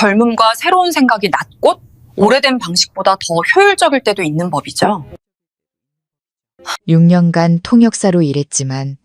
젊음과 새로운 생각이 낮고 오래된 방식보다 더 효율적일 때도 있는 법이죠. 6년간 통역사로 일했지만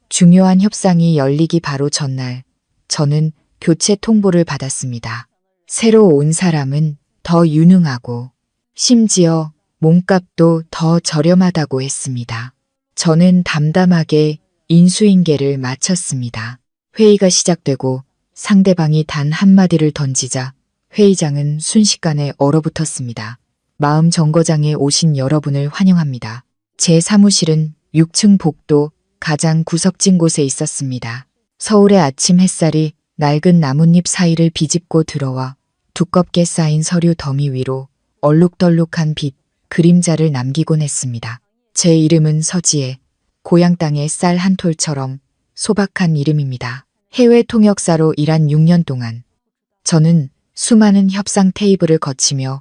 중요한 협상이 열리기 바로 전날 저는 교체 통보를 받았습니다. 새로 온 사람은 더 유능하고 심지어 몸값도 더 저렴하다고 했습니다. 저는 담담하게 인수인계를 마쳤습니다. 회의가 시작되고 상대방이 단 한마디를 던지자 회의장은 순식간에 얼어붙었습니다. 마음 정거장에 오신 여러분을 환영합니다. 제 사무실은 6층 복도 가장 구석진 곳에 있었습니다. 서울의 아침 햇살이 낡은 나뭇잎 사이를 비집고 들어와 두껍게 쌓인 서류 더미 위로 얼룩덜룩한 빛, 그림자를 남기곤 했습니다. 제 이름은 서지혜, 고향 땅의 쌀 한 톨처럼 소박한 이름입니다. 해외 통역사로 일한 6년 동안 저는 수많은 협상 테이블을 거치며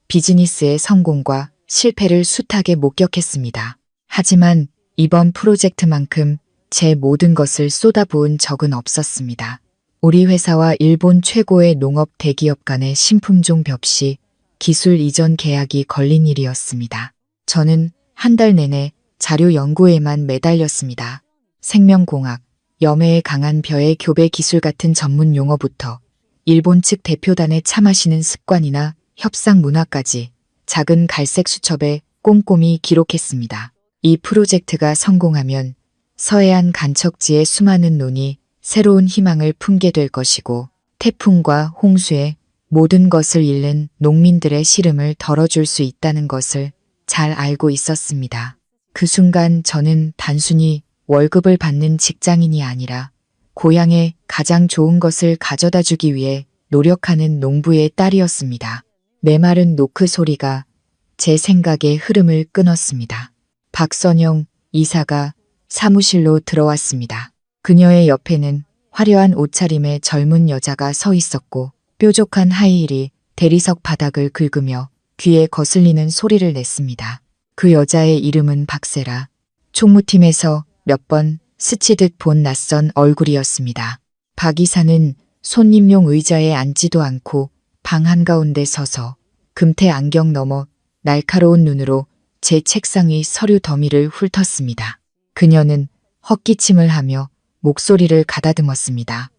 비즈니스의 성공과 실패를 숱하게 목격했습니다. 하지만 이번 프로젝트만큼 제 모든 것을 쏟아부은 적은 없었습니다. 우리 회사와 일본 최고의 농업 대기업 간의 신품종 벽시 기술 이전 계약이 걸린 일이었습니다. 저는 한 달 내내 자료 연구에만 매달렸습니다. 생명공학, 염해에 강한 벼의 교배 기술 같은 전문 용어부터 일본 측 대표단의 차 마시는 습관이나 협상 문화까지 작은 갈색 수첩에 꼼꼼히 기록했습니다. 이 프로젝트가 성공하면 서해안 간척지의 수많은 논이 새로운 희망을 품게 될 것이고 태풍과 홍수에 모든 것을 잃는 농민들의 시름을 덜어줄 수 있다는 것을 잘 알고 있었습니다. 그 순간 저는 단순히 월급을 받는 직장인이 아니라 고향에 가장 좋은 것을 가져다 주기 위해 노력하는 농부의 딸이었습니다. 메마른 노크 소리가 제 생각의 흐름을 끊었습니다. 박선영 이사가 사무실로 들어왔습니다. 그녀의 옆에는 화려한 옷차림의 젊은 여자가 서 있었고 뾰족한 하이힐이 대리석 바닥을 긁으며 귀에 거슬리는 소리를 냈습니다. 그 여자의 이름은 박세라. 총무팀에서 몇 번 스치듯 본 낯선 얼굴이었습니다. 박 이사는 손님용 의자에 앉지도 않고 방 한가운데 서서 금태 안경 너머 날카로운 눈으로 제 책상 위 서류 더미를 훑었습니다. 그녀는 헛기침을 하며 목소리를 가다듬었습니다.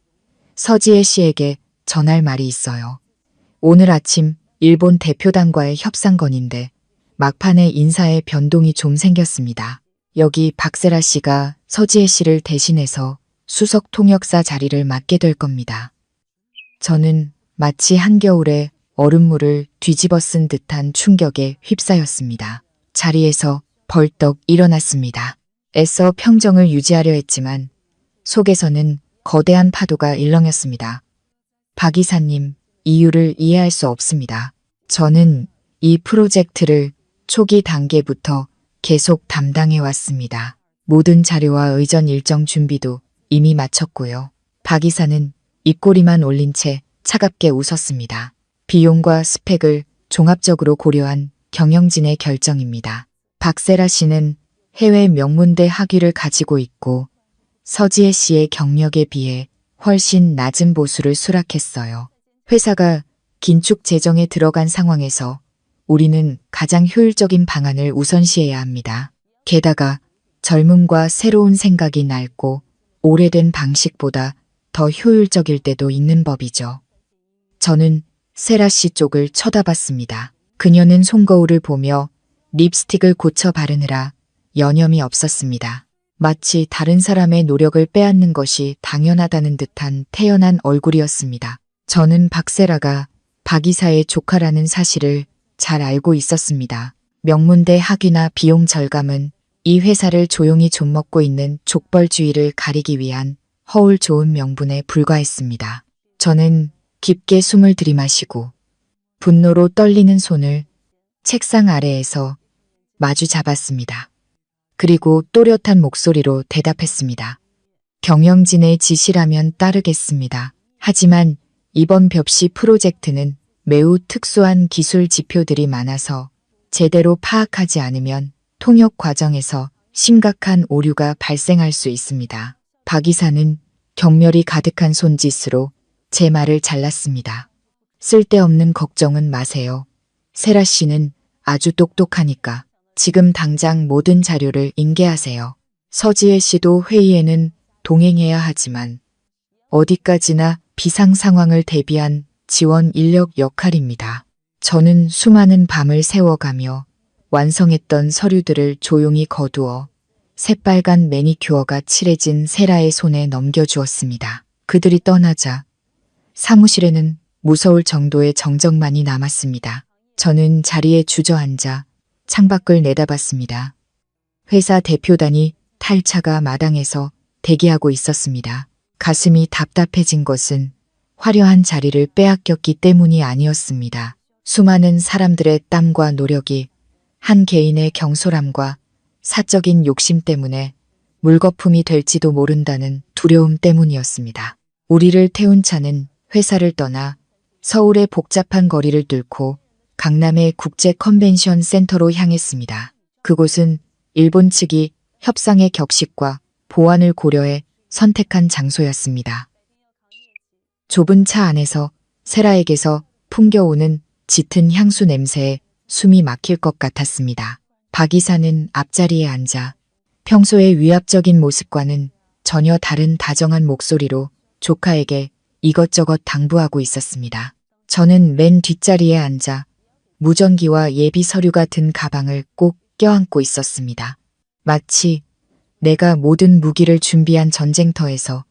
서지혜 씨에게 전할 말이 있어요. 오늘 아침 일본 대표단과의 협상 건인데 막판에 인사에 변동이 좀 생겼습니다. 여기 박세라 씨가 서지혜 씨를 대신해서 수석 통역사 자리를 맡게 될 겁니다. 저는 마치 한겨울에 얼음물을 뒤집어 쓴 듯한 충격에 휩싸였습니다. 자리에서 벌떡 일어났습니다. 애써 평정을 유지하려 했지만 속에서는 거대한 파도가 일렁였습니다. 박 이사님, 이유를 이해할 수 없습니다. 저는 이 프로젝트를 초기 단계부터 계속 담당해 왔습니다. 모든 자료와 의전 일정 준비도 이미 마쳤고요. 박 이사는 입꼬리만 올린 채 차갑게 웃었습니다. 비용과 스펙을 종합적으로 고려한 경영진의 결정입니다. 박세라 씨는 해외 명문대 학위를 가지고 있고 서지혜 씨의 경력에 비해 훨씬 낮은 보수를 수락했어요. 회사가 긴축 재정에 들어간 상황에서 우리는 가장 효율적인 방안을 우선시해야 합니다. 게다가 젊음과 새로운 생각이 낡고 오래된 방식보다 더 효율적일 때도 있는 법이죠. 저는 세라 씨 쪽을 쳐다봤습니다. 그녀는 손거울을 보며 립스틱을 고쳐 바르느라 여념이 없었습니다. 마치 다른 사람의 노력을 빼앗는 것이 당연하다는 듯한 태연한 얼굴이었습니다. 저는 박세라가 박 이사의 조카라는 사실을 잘 알고 있었습니다. 명문대 학위나 비용 절감은 이 회사를 조용히 좀먹고 있는 족벌주의를 가리기 위한 허울 좋은 명분에 불과했습니다. 저는 깊게 숨을 들이마시고 분노로 떨리는 손을 책상 아래에서 마주 잡았습니다. 그리고 또렷한 목소리로 대답했습니다. 경영진의 지시라면 따르겠습니다. 하지만 이번 벽시 프로젝트는 매우 특수한 기술 지표들이 많아서 제대로 파악하지 않으면 통역 과정에서 심각한 오류가 발생할 수 있습니다. 박 이사는 경멸이 가득한 손짓으로 제 말을 잘랐습니다. 쓸데없는 걱정은 마세요. 세라 씨는 아주 똑똑하니까 지금 당장 모든 자료를 인계하세요. 서지혜 씨도 회의에는 동행해야 하지만 어디까지나 비상 상황을 대비한 지원 인력 역할입니다. 저는 수많은 밤을 새워가며 완성했던 서류들을 조용히 거두어 새빨간 매니큐어가 칠해진 세라의 손에 넘겨주었습니다. 그들이 떠나자 사무실에는 무서울 정도의 정적만이 남았습니다. 저는 자리에 주저앉아 창밖을 내다봤습니다. 회사 대표단이 탈차가 마당에서 대기하고 있었습니다. 가슴이 답답해진 것은 화려한 자리를 빼앗겼기 때문이 아니었습니다. 수많은 사람들의 땀과 노력이 한 개인의 경솔함과 사적인 욕심 때문에 물거품이 될지도 모른다는 두려움 때문이었습니다. 우리를 태운 차는 회사를 떠나 서울의 복잡한 거리를 뚫고 강남의 국제 컨벤션 센터로 향했습니다. 그곳은 일본 측이 협상의 격식과 보안을 고려해 선택한 장소였습니다. 좁은 차 안에서 세라에게서 풍겨오는 짙은 향수 냄새에 숨이 막힐 것 같았습니다. 박 이사는 앞자리에 앉아 평소의 위압적인 모습과는 전혀 다른 다정한 목소리로 조카에게 이것저것 당부하고 있었습니다. 저는 맨 뒷자리에 앉아 무전기와 예비 서류가 든 가방을 꼭 껴안고 있었습니다. 마치 내가 모든 무기를 준비한 전쟁터에서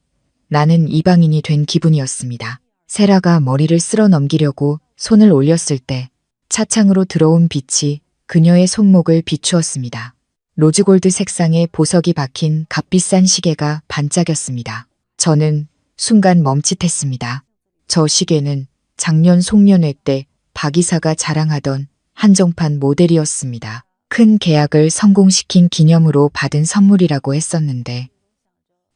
나는 이방인이 된 기분이었습니다. 세라가 머리를 쓸어 넘기려고 손을 올렸을 때 차창으로 들어온 빛이 그녀의 손목을 비추었습니다. 로즈골드 색상의 보석이 박힌 값비싼 시계가 반짝였습니다. 저는 순간 멈칫했습니다. 저 시계는 작년 송년회 때 박 이사가 자랑하던 한정판 모델이었습니다. 큰 계약을 성공시킨 기념으로 받은 선물이라고 했었는데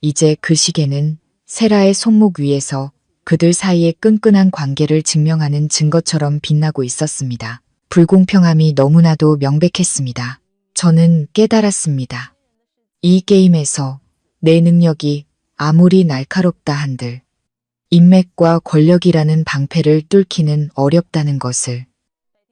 이제 그 시계는 세라의 손목 위에서 그들 사이의 끈끈한 관계를 증명하는 증거처럼 빛나고 있었습니다. 불공평함이 너무나도 명백했습니다. 저는 깨달았습니다. 이 게임에서 내 능력이 아무리 날카롭다 한들 인맥과 권력이라는 방패를 뚫기는 어렵다는 것을.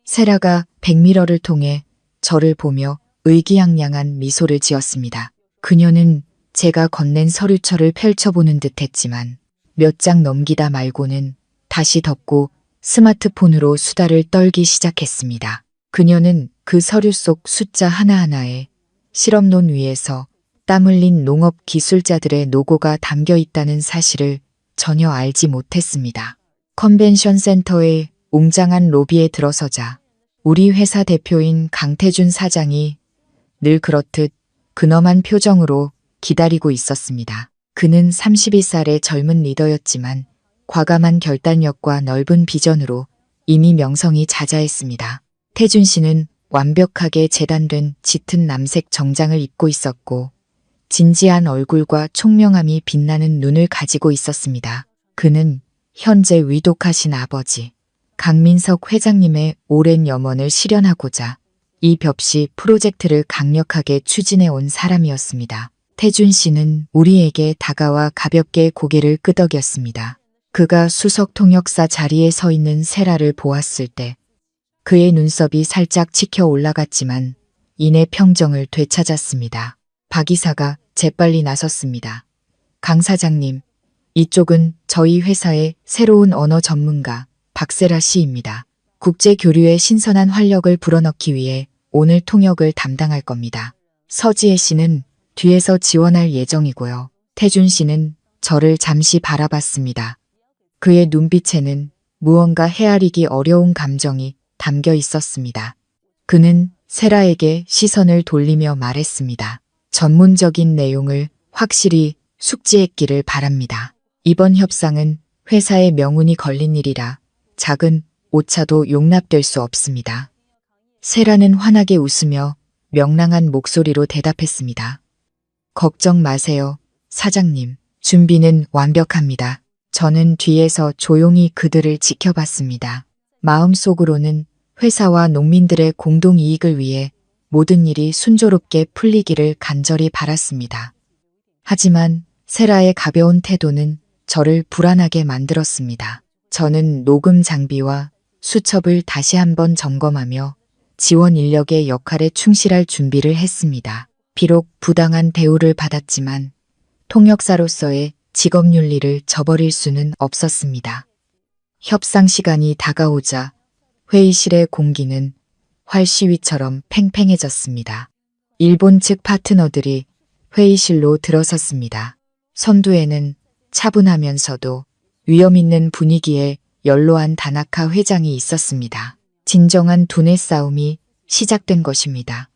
세라가 백미러를 통해 저를 보며 의기양양한 미소를 지었습니다. 그녀는 제가 건넨 서류철을 펼쳐보는 듯 했지만 몇 장 넘기다 말고는 다시 덮고 스마트폰으로 수다를 떨기 시작했습니다. 그녀는 그 서류 속 숫자 하나하나에 실험론 위에서 땀 흘린 농업 기술자들의 노고가 담겨 있다는 사실을 전혀 알지 못했습니다. 컨벤션 센터의 웅장한 로비에 들어서자 우리 회사 대표인 강태준 사장이 늘 그렇듯 근엄한 표정으로 기다리고 있었습니다. 그는 32살의 젊은 리더였지만 과감한 결단력과 넓은 비전으로 이미 명성이 자자했습니다. 태준 씨는 완벽하게 재단된 짙은 남색 정장을 입고 있었고 진지한 얼굴과 총명함이 빛나는 눈을 가지고 있었습니다. 그는 현재 위독하신 아버지 강민석 회장님의 오랜 염원을 실현하고자 이 벽시 프로젝트를 강력하게 추진해 온 사람이었습니다. 태준 씨는 우리에게 다가와 가볍게 고개를 끄덕였습니다. 그가 수석 통역사 자리에 서 있는 세라를 보았을 때 그의 눈썹이 살짝 치켜 올라갔지만 이내 평정을 되찾았습니다. 박 이사가 재빨리 나섰습니다. 강 사장님, 이쪽은 저희 회사의 새로운 언어 전문가 박세라 씨입니다. 국제 교류에 신선한 활력을 불어넣기 위해 오늘 통역을 담당할 겁니다. 서지혜 씨는 뒤에서 지원할 예정이고요. 태준 씨는 저를 잠시 바라봤습니다. 그의 눈빛에는 무언가 헤아리기 어려운 감정이 담겨 있었습니다. 그는 세라에게 시선을 돌리며 말했습니다. 전문적인 내용을 확실히 숙지했기를 바랍니다. 이번 협상은 회사의 명운이 걸린 일이라 작은 오차도 용납될 수 없습니다. 세라는 환하게 웃으며 명랑한 목소리로 대답했습니다. 걱정 마세요, 사장님. 준비는 완벽합니다. 저는 뒤에서 조용히 그들을 지켜봤습니다. 마음속으로는 회사와 농민들의 공동 이익을 위해 모든 일이 순조롭게 풀리기를 간절히 바랐습니다. 하지만 세라의 가벼운 태도는 저를 불안하게 만들었습니다. 저는 녹음 장비와 수첩을 다시 한번 점검하며 지원 인력의 역할에 충실할 준비를 했습니다. 비록 부당한 대우를 받았지만 통역사로서의 직업 윤리를 저버릴 수는 없었습니다. 협상 시간이 다가오자 회의실의 공기는 활시위처럼 팽팽해졌습니다. 일본 측 파트너들이 회의실로 들어섰습니다. 선두에는 차분하면서도 위험 있는 분위기에 연로한 다나카 회장이 있었습니다. 진정한 두뇌 싸움이 시작된 것입니다.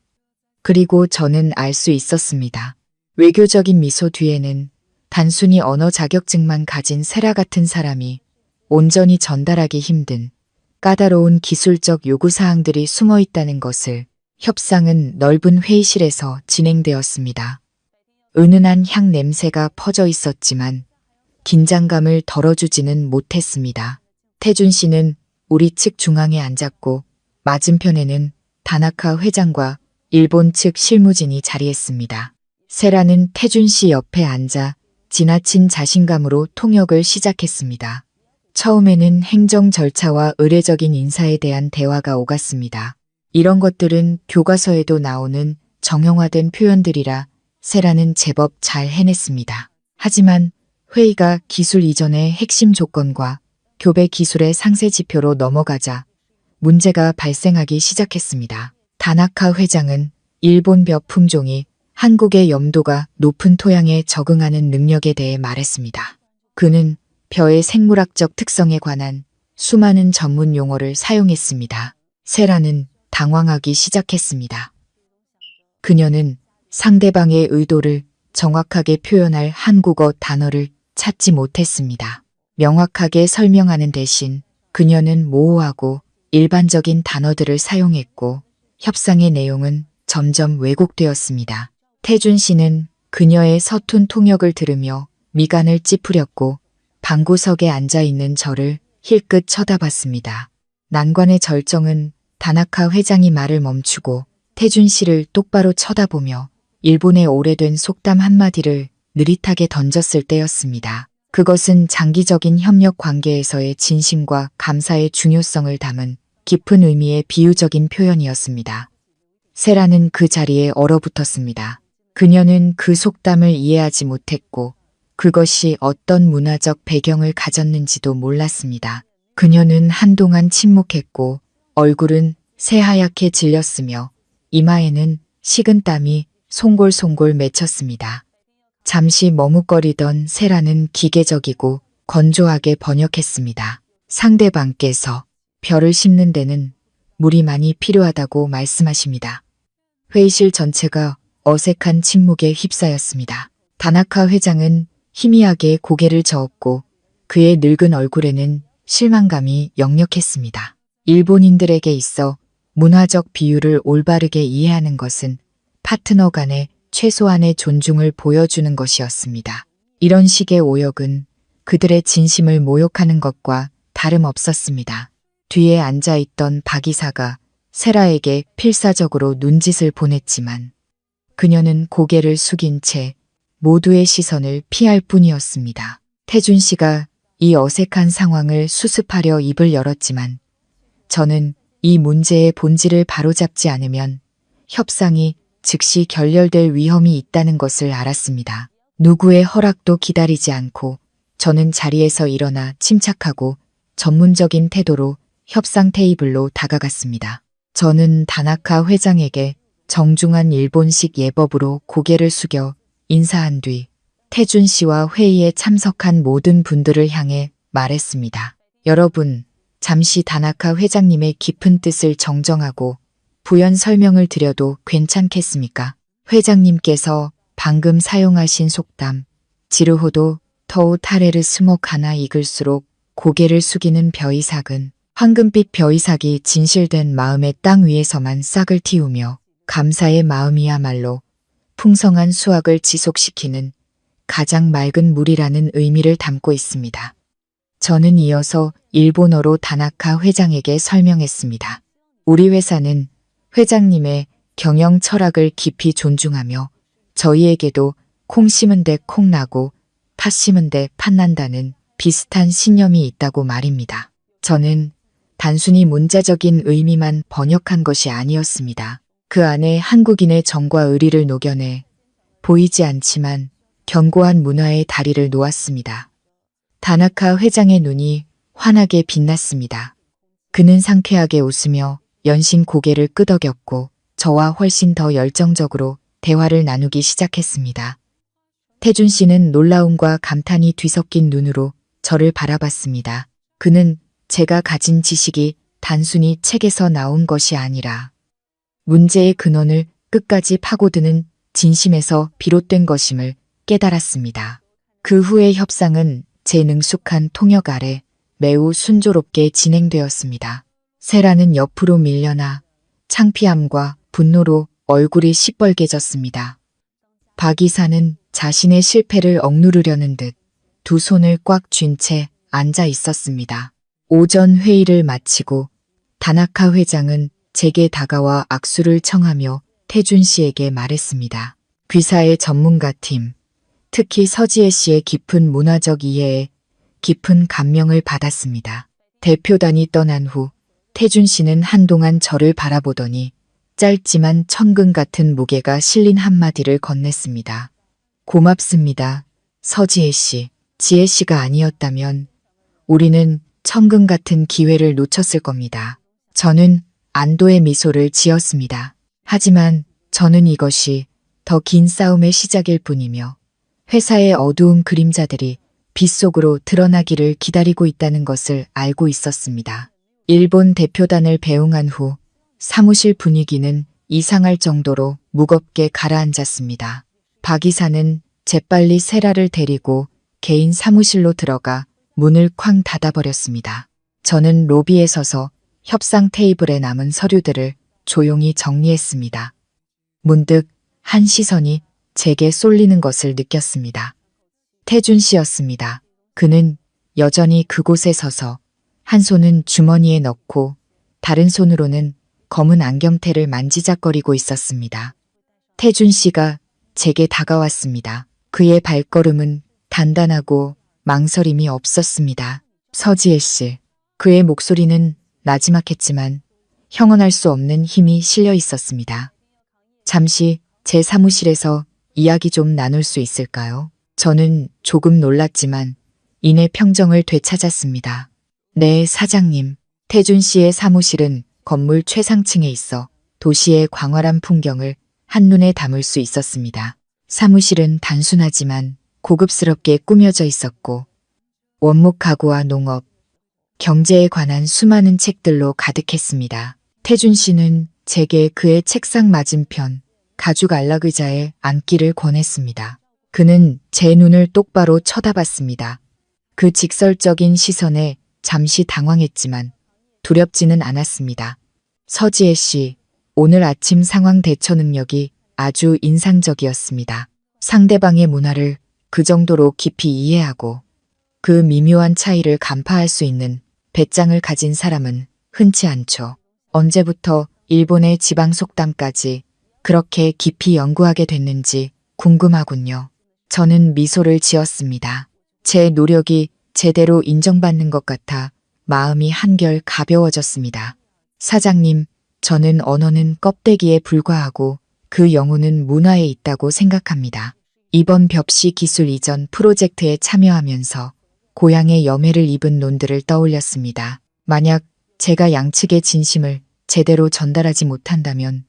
그리고 저는 알 수 있었습니다. 외교적인 미소 뒤에는 단순히 언어 자격증만 가진 세라 같은 사람이 온전히 전달하기 힘든 까다로운 기술적 요구사항들이 숨어 있다는 것을. 협상은 넓은 회의실에서 진행되었습니다. 은은한 향 냄새가 퍼져 있었지만 긴장감을 덜어주지는 못했습니다. 태준 씨는 우리 측 중앙에 앉았고 맞은편에는 다나카 회장과 일본 측 실무진이 자리했습니다. 세라는 태준 씨 옆에 앉아 지나친 자신감으로 통역을 시작했습니다. 처음에는 행정 절차와 의례적인 인사에 대한 대화가 오갔습니다. 이런 것들은 교과서에도 나오는 정형화된 표현들이라 세라는 제법 잘 해냈습니다. 하지만 회의가 기술 이전의 핵심 조건과 교배 기술의 상세 지표로 넘어가자 문제가 발생하기 시작했습니다. 다나카 회장은 일본 벼 품종이 한국의 염도가 높은 토양에 적응하는 능력에 대해 말했습니다. 그는 벼의 생물학적 특성에 관한 수많은 전문 용어를 사용했습니다. 세라는 당황하기 시작했습니다. 그녀는 상대방의 의도를 정확하게 표현할 한국어 단어를 찾지 못했습니다. 명확하게 설명하는 대신 그녀는 모호하고 일반적인 단어들을 사용했고 협상의 내용은 점점 왜곡되었습니다. 태준 씨는 그녀의 서툰 통역을 들으며 미간을 찌푸렸고 방구석에 앉아있는 저를 힐끗 쳐다봤습니다. 난관의 절정은 다나카 회장이 말을 멈추고 태준 씨를 똑바로 쳐다보며 일본의 오래된 속담 한마디를 느릿하게 던졌을 때였습니다. 그것은 장기적인 협력 관계에서의 진심과 감사의 중요성을 담은 깊은 의미의 비유적인 표현이었습니다. 세라는 그 자리에 얼어붙었습니다. 그녀는 그 속담을 이해하지 못했고 그것이 어떤 문화적 배경을 가졌는지도 몰랐습니다. 그녀는 한동안 침묵했고 얼굴은 새하얗게 질렸으며 이마에는 식은땀이 송골송골 맺혔습니다. 잠시 머뭇거리던 세라는 기계적이고 건조하게 번역했습니다. 상대방께서 벼를 심는 데는 물이 많이 필요하다고 말씀하십니다. 회의실 전체가 어색한 침묵에 휩싸였습니다. 다나카 회장은 희미하게 고개를 저었고 그의 늙은 얼굴에는 실망감이 역력했습니다. 일본인들에게 있어 문화적 비유를 올바르게 이해하는 것은 파트너 간의 최소한의 존중을 보여주는 것이었습니다. 이런 식의 오역은 그들의 진심을 모욕하는 것과 다름없었습니다. 뒤에 앉아있던 박 이사가 세라에게 필사적으로 눈짓을 보냈지만 그녀는 고개를 숙인 채 모두의 시선을 피할 뿐이었습니다. 태준 씨가 이 어색한 상황을 수습하려 입을 열었지만 저는 이 문제의 본질을 바로잡지 않으면 협상이 즉시 결렬될 위험이 있다는 것을 알았습니다. 누구의 허락도 기다리지 않고 저는 자리에서 일어나 침착하고 전문적인 태도로 협상 테이블로 다가갔습니다. 저는 다나카 회장에게 정중한 일본식 예법으로 고개를 숙여 인사한 뒤 태준 씨와 회의에 참석한 모든 분들을 향해 말했습니다. 여러분, 잠시 다나카 회장님의 깊은 뜻을 정정하고 부연 설명을 드려도 괜찮겠습니까? 회장님께서 방금 사용하신 속담 지르호도 터우 타레르 스목 하나 익을수록 고개를 숙이는 벼이삭은 황금빛 벼이삭이 진실된 마음의 땅 위에서만 싹을 틔우며 감사의 마음이야말로 풍성한 수확을 지속시키는 가장 맑은 물이라는 의미를 담고 있습니다. 저는 이어서 일본어로 다나카 회장에게 설명했습니다. 우리 회사는 회장님의 경영 철학을 깊이 존중하며 저희에게도 콩 심은 데 콩 나고 팥 심은 데 팥 난다는 비슷한 신념이 있다고 말입니다. 저는 단순히 문자적인 의미만 번역한 것이 아니었습니다. 그 안에 한국인의 정과 의리를 녹여내 보이지 않지만 견고한 문화의 다리를 놓았습니다. 다나카 회장의 눈이 환하게 빛났습니다. 그는 상쾌하게 웃으며 연신 고개를 끄덕였고 저와 훨씬 더 열정적으로 대화를 나누기 시작했습니다. 태준 씨는 놀라움과 감탄이 뒤섞인 눈으로 저를 바라봤습니다. 그는 제가 가진 지식이 단순히 책에서 나온 것이 아니라 문제의 근원을 끝까지 파고드는 진심에서 비롯된 것임을 깨달았습니다. 그 후의 협상은 제 능숙한 통역 아래 매우 순조롭게 진행되었습니다. 세라는 옆으로 밀려나 창피함과 분노로 얼굴이 시뻘개졌습니다. 박 이사는 자신의 실패를 억누르려는 듯 두 손을 꽉 쥔 채 앉아 있었습니다. 오전 회의를 마치고 다나카 회장은 제게 다가와 악수를 청하며 태준 씨에게 말했습니다. 귀사의 전문가팀, 특히 서지혜 씨의 깊은 문화적 이해에 깊은 감명을 받았습니다. 대표단이 떠난 후 태준 씨는 한동안 저를 바라보더니 짧지만 천근 같은 무게가 실린 한마디를 건넸습니다. 고맙습니다. 서지혜 씨, 지혜 씨가 아니었다면 우리는 천근 같은 기회를 놓쳤을 겁니다. 저는 안도의 미소를 지었습니다. 하지만 저는 이것이 더 긴 싸움의 시작일 뿐이며 회사의 어두운 그림자들이 빗속으로 드러나기를 기다리고 있다는 것을 알고 있었습니다. 일본 대표단을 배웅한 후 사무실 분위기는 이상할 정도로 무겁게 가라앉았습니다. 박 이사는 재빨리 세라를 데리고 개인 사무실로 들어가 문을 쾅 닫아버렸습니다. 저는 로비에 서서 협상 테이블에 남은 서류들을 조용히 정리했습니다. 문득 한 시선이 제게 쏠리는 것을 느꼈습니다. 태준 씨였습니다. 그는 여전히 그곳에 서서 한 손은 주머니에 넣고 다른 손으로는 검은 안경테를 만지작거리고 있었습니다. 태준 씨가 제게 다가왔습니다. 그의 발걸음은 단단하고 망설임이 없었습니다. 서지혜 씨. 그의 목소리는 나지막했지만 형언할 수 없는 힘이 실려 있었습니다. 잠시 제 사무실에서 이야기 좀 나눌 수 있을까요? 저는 조금 놀랐지만 이내 평정을 되찾았습니다. 네, 사장님. 태준 씨의 사무실은 건물 최상층에 있어 도시의 광활한 풍경을 한눈에 담을 수 있었습니다. 사무실은 단순하지만 고급스럽게 꾸며져 있었고 원목 가구와 농업, 경제에 관한 수많은 책들로 가득했습니다. 태준 씨는 제게 그의 책상 맞은편 가죽 안락의자에 앉기를 권했습니다. 그는 제 눈을 똑바로 쳐다봤습니다. 그 직설적인 시선에 잠시 당황했지만 두렵지는 않았습니다. 서지혜 씨, 오늘 아침 상황 대처 능력이 아주 인상적이었습니다. 상대방의 문화를 그 정도로 깊이 이해하고 그 미묘한 차이를 간파할 수 있는 배짱을 가진 사람은 흔치 않죠. 언제부터 일본의 지방 속담까지 그렇게 깊이 연구하게 됐는지 궁금하군요. 저는 미소를 지었습니다. 제 노력이 제대로 인정받는 것 같아 마음이 한결 가벼워졌습니다. 사장님, 저는 언어는 껍데기에 불과하고 그 영혼은 문화에 있다고 생각합니다. 이번 벽시 기술 이전 프로젝트에 참여하면서 고향의 염해를 입은 논들을 떠올렸습니다. 만약 제가 양측의 진심을 제대로 전달하지 못한다면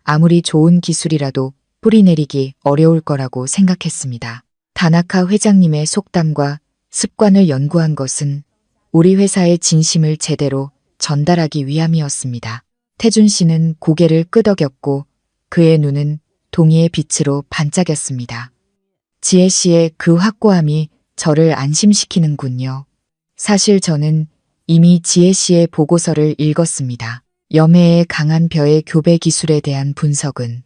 아무리 좋은 기술이라도 뿌리내리기 어려울 거라고 생각했습니다. 다나카 회장님의 속담과 습관을 연구한 것은 우리 회사의 진심을 제대로 전달하기 위함이었습니다. 태준 씨는 고개를 끄덕였고 그의 눈은 동의의 빛으로 반짝였습니다. 지혜 씨의 그 확고함이 저를 안심시키는군요. 사실 저는 이미 지혜 씨의 보고서를 읽었습니다. 염해의 강한 벼의 교배 기술에 대한 분석은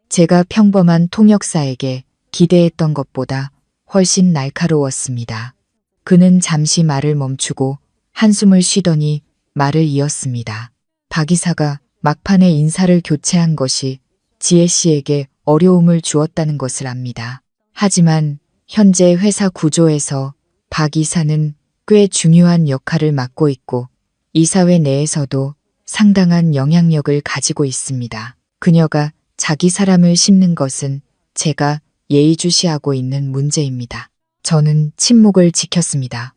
제가 평범한 통역사에게 기대했던 것보다 훨씬 날카로웠습니다. 그는 잠시 말을 멈추고 한숨을 쉬더니 말을 이었습니다. 박 이사가 막판에 인사를 교체한 것이 지혜 씨에게 어려움을 주었다는 것을 압니다. 하지만 현재 회사 구조에서 박 이사는 꽤 중요한 역할을 맡고 있고 이 사회 내에서도 상당한 영향력을 가지고 있습니다. 그녀가 자기 사람을 심는 것은 제가 예의주시하고 있는 문제입니다. 저는 침묵을 지켰습니다.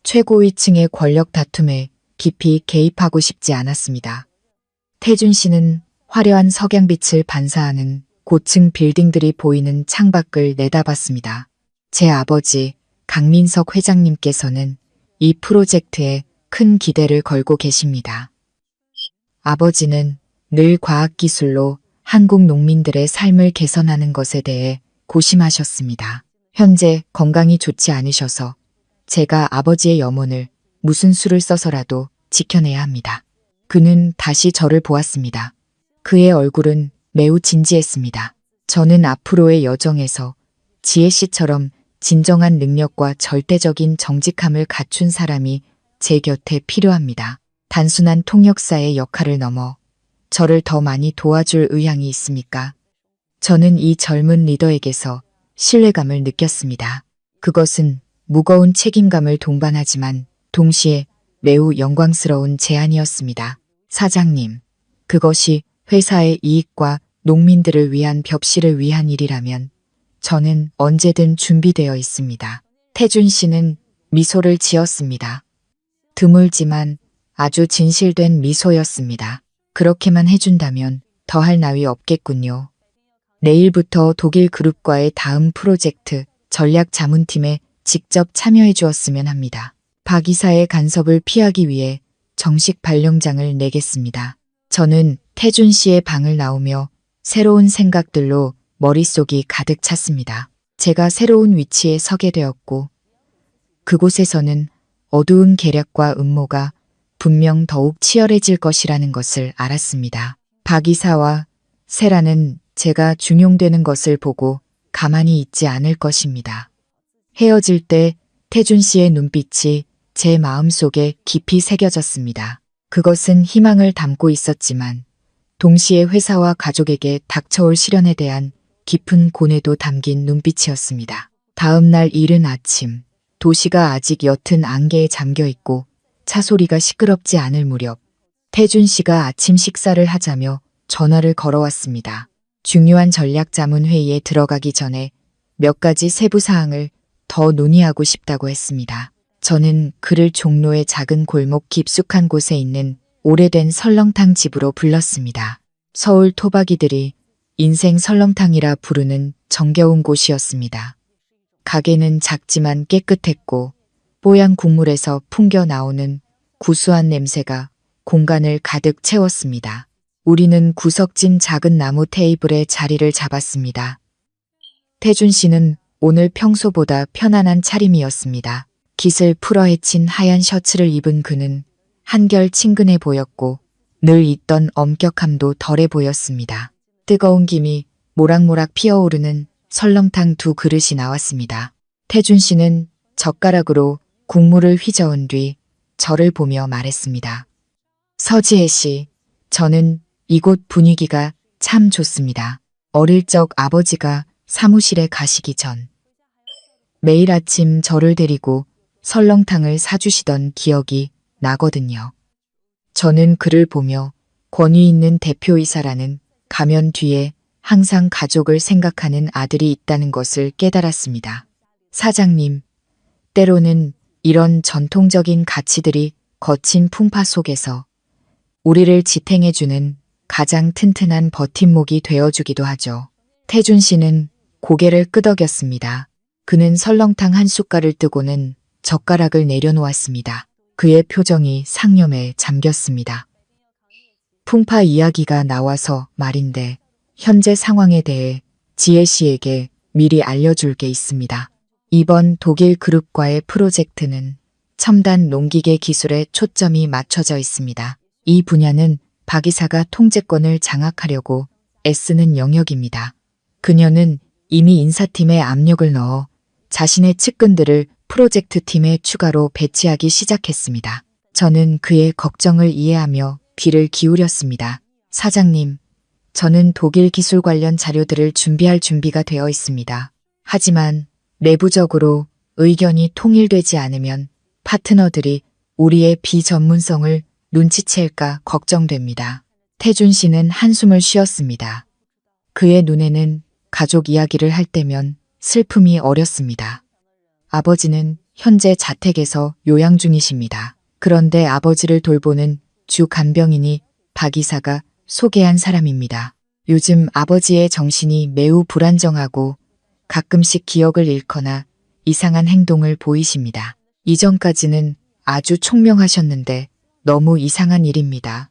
최고위층의 권력 다툼에 깊이 개입하고 싶지 않았습니다. 태준 씨는 화려한 석양빛을 반사하는 고층 빌딩들이 보이는 창밖을 내다봤습니다. 제 아버지 강민석 회장님께서는 이 프로젝트에 큰 기대를 걸고 계십니다. 아버지는 늘 과학기술로 한국 농민들의 삶을 개선하는 것에 대해 고심하셨습니다. 현재 건강이 좋지 않으셔서 제가 아버지의 염원을 무슨 수를 써서라도 지켜내야 합니다. 그는 다시 저를 보았습니다. 그의 얼굴은 매우 진지했습니다. 저는 앞으로의 여정에서 지혜 씨처럼 진정한 능력과 절대적인 정직함을 갖춘 사람이 제 곁에 필요합니다. 단순한 통역사의 역할을 넘어 저를 더 많이 도와줄 의향이 있습니까? 저는 이 젊은 리더에게서 신뢰감을 느꼈습니다. 그것은 무거운 책임감을 동반하지만 동시에 매우 영광스러운 제안이었습니다. 사장님, 그것이 회사의 이익과 농민들을 위한 벽실을 위한 일이라면 저는 언제든 준비되어 있습니다. 태준 씨는 미소를 지었습니다. 드물지만 아주 진실된 미소였습니다. 그렇게만 해준다면 더할 나위 없겠군요. 내일부터 독일 그룹과의 다음 프로젝트 전략 자문팀에 직접 참여해 주었으면 합니다. 박 이사의 간섭을 피하기 위해 정식 발령장을 내겠습니다. 저는 태준 씨의 방을 나오며 새로운 생각들로 머릿속이 가득 찼습니다. 제가 새로운 위치에 서게 되었고 그곳에서는 어두운 계략과 음모가 분명 더욱 치열해질 것이라는 것을 알았습니다. 박 이사와 세라는 제가 중용되는 것을 보고 가만히 있지 않을 것입니다. 헤어질 때 태준 씨의 눈빛이 제 마음속에 깊이 새겨졌습니다. 그것은 희망을 담고 있었지만 동시에 회사와 가족에게 닥쳐올 시련에 대한 깊은 고뇌도 담긴 눈빛이었습니다. 다음 날 이른 아침, 도시가 아직 옅은 안개에 잠겨 있고 차 소리가 시끄럽지 않을 무렵 태준 씨가 아침 식사를 하자며 전화를 걸어왔습니다. 중요한 전략 자문 회의에 들어가기 전에 몇 가지 세부 사항을 더 논의하고 싶다고 했습니다. 저는 그를 종로의 작은 골목 깊숙한 곳에 있는 오래된 설렁탕 집으로 불렀습니다. 서울 토박이들이 인생 설렁탕이라 부르는 정겨운 곳이었습니다. 가게는 작지만 깨끗했고 뽀얀 국물에서 풍겨 나오는 구수한 냄새가 공간을 가득 채웠습니다. 우리는 구석진 작은 나무 테이블에 자리를 잡았습니다. 태준 씨는 오늘 평소보다 편안한 차림이었습니다. 깃을 풀어 헤친 하얀 셔츠를 입은 그는 한결 친근해 보였고 늘 있던 엄격함도 덜해 보였습니다. 뜨거운 김이 모락모락 피어오르는 설렁탕 2그릇이 나왔습니다. 태준 씨는 젓가락으로 국물을 휘저은 뒤 저를 보며 말했습니다. 서지혜 씨, 저는 이곳 분위기가 참 좋습니다. 어릴 적 아버지가 사무실에 가시기 전 매일 아침 저를 데리고 설렁탕을 사주시던 기억이 나거든요. 저는 그를 보며 권위 있는 대표이사라는 가면 뒤에 항상 가족을 생각하는 아들이 있다는 것을 깨달았습니다. 사장님, 때로는 이런 전통적인 가치들이 거친 풍파 속에서 우리를 지탱해주는 가장 튼튼한 버팀목이 되어주기도 하죠. 태준 씨는 고개를 끄덕였습니다. 그는 설렁탕 한 숟갈을 뜨고는 젓가락을 내려놓았습니다. 그의 표정이 상념에 잠겼습니다. 풍파 이야기가 나와서 말인데 현재 상황에 대해 지혜 씨에게 미리 알려줄 게 있습니다. 이번 독일 그룹과의 프로젝트는 첨단 농기계 기술에 초점이 맞춰져 있습니다. 이 분야는 박 이사가 통제권을 장악하려고 애쓰는 영역입니다. 그녀는 이미 인사팀에 압력을 넣어 자신의 측근들을 프로젝트 팀에 추가로 배치하기 시작했습니다. 저는 그의 걱정을 이해하며 귀를 기울였습니다. 사장님, 저는 독일 기술 관련 자료들을 준비할 준비가 되어 있습니다. 하지만 내부적으로 의견이 통일되지 않으면 파트너들이 우리의 비전문성을 눈치챌까 걱정됩니다. 태준 씨는 한숨을 쉬었습니다. 그의 눈에는 가족 이야기를 할 때면 슬픔이 어렸습니다. 아버지는 현재 자택에서 요양 중이십니다. 그런데 아버지를 돌보는 주 간병인이 박 이사가 소개한 사람입니다. 요즘 아버지의 정신이 매우 불안정하고 가끔씩 기억을 잃거나 이상한 행동을 보이십니다. 이전까지는 아주 총명하셨는데 너무 이상한 일입니다.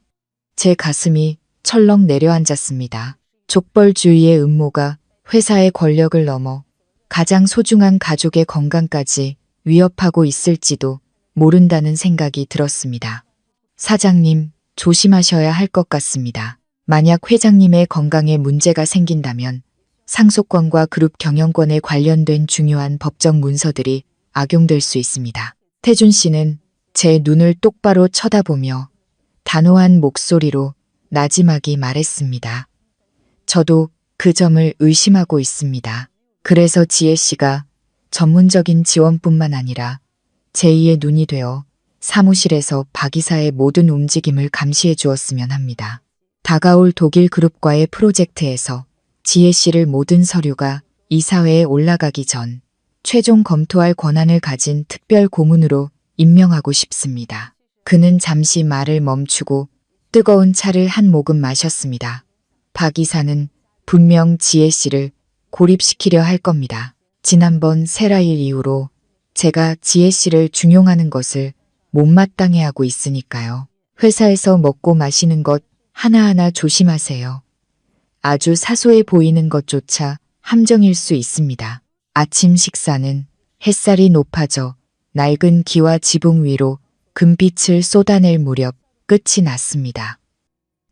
제 가슴이 철렁 내려앉았습니다. 족벌주의의 음모가 회사의 권력을 넘어 가장 소중한 가족의 건강까지 위협하고 있을지도 모른다는 생각이 들었습니다. 사장님, 조심하셔야 할 것 같습니다. 만약 회장님의 건강에 문제가 생긴다면 상속권과 그룹 경영권에 관련된 중요한 법적 문서들이 악용될 수 있습니다. 태준 씨는 제 눈을 똑바로 쳐다보며 단호한 목소리로 나지막이 말했습니다. 저도 그 점을 의심하고 있습니다. 그래서 지혜 씨가 전문적인 지원뿐만 아니라 제2의 눈이 되어 사무실에서 박 이사의 모든 움직임을 감시해 주었으면 합니다. 다가올 독일 그룹과의 프로젝트에서 지혜 씨를 모든 서류가 이사회에 올라가기 전 최종 검토할 권한을 가진 특별 고문으로 임명하고 싶습니다. 그는 잠시 말을 멈추고 뜨거운 차를 한 모금 마셨습니다. 박 이사는 분명 지혜 씨를 고립시키려 할 겁니다. 지난번 세라일 이후로 제가 지혜 씨를 중용하는 것을 못마땅해 하고 있으니까요. 회사에서 먹고 마시는 것 하나하나 조심하세요. 아주 사소해 보이는 것조차 함정일 수 있습니다. 아침 식사는 햇살이 높아져 낡은 기와 지붕 위로 금빛을 쏟아낼 무렵 끝이 났습니다.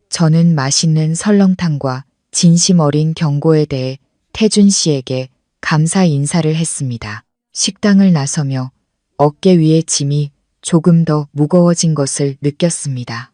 저는 맛있는 설렁탕과 진심 어린 경고에 대해 태준 씨에게 감사 인사를 했습니다. 식당을 나서며 어깨 위의 짐이 조금 더 무거워진 것을 느꼈습니다.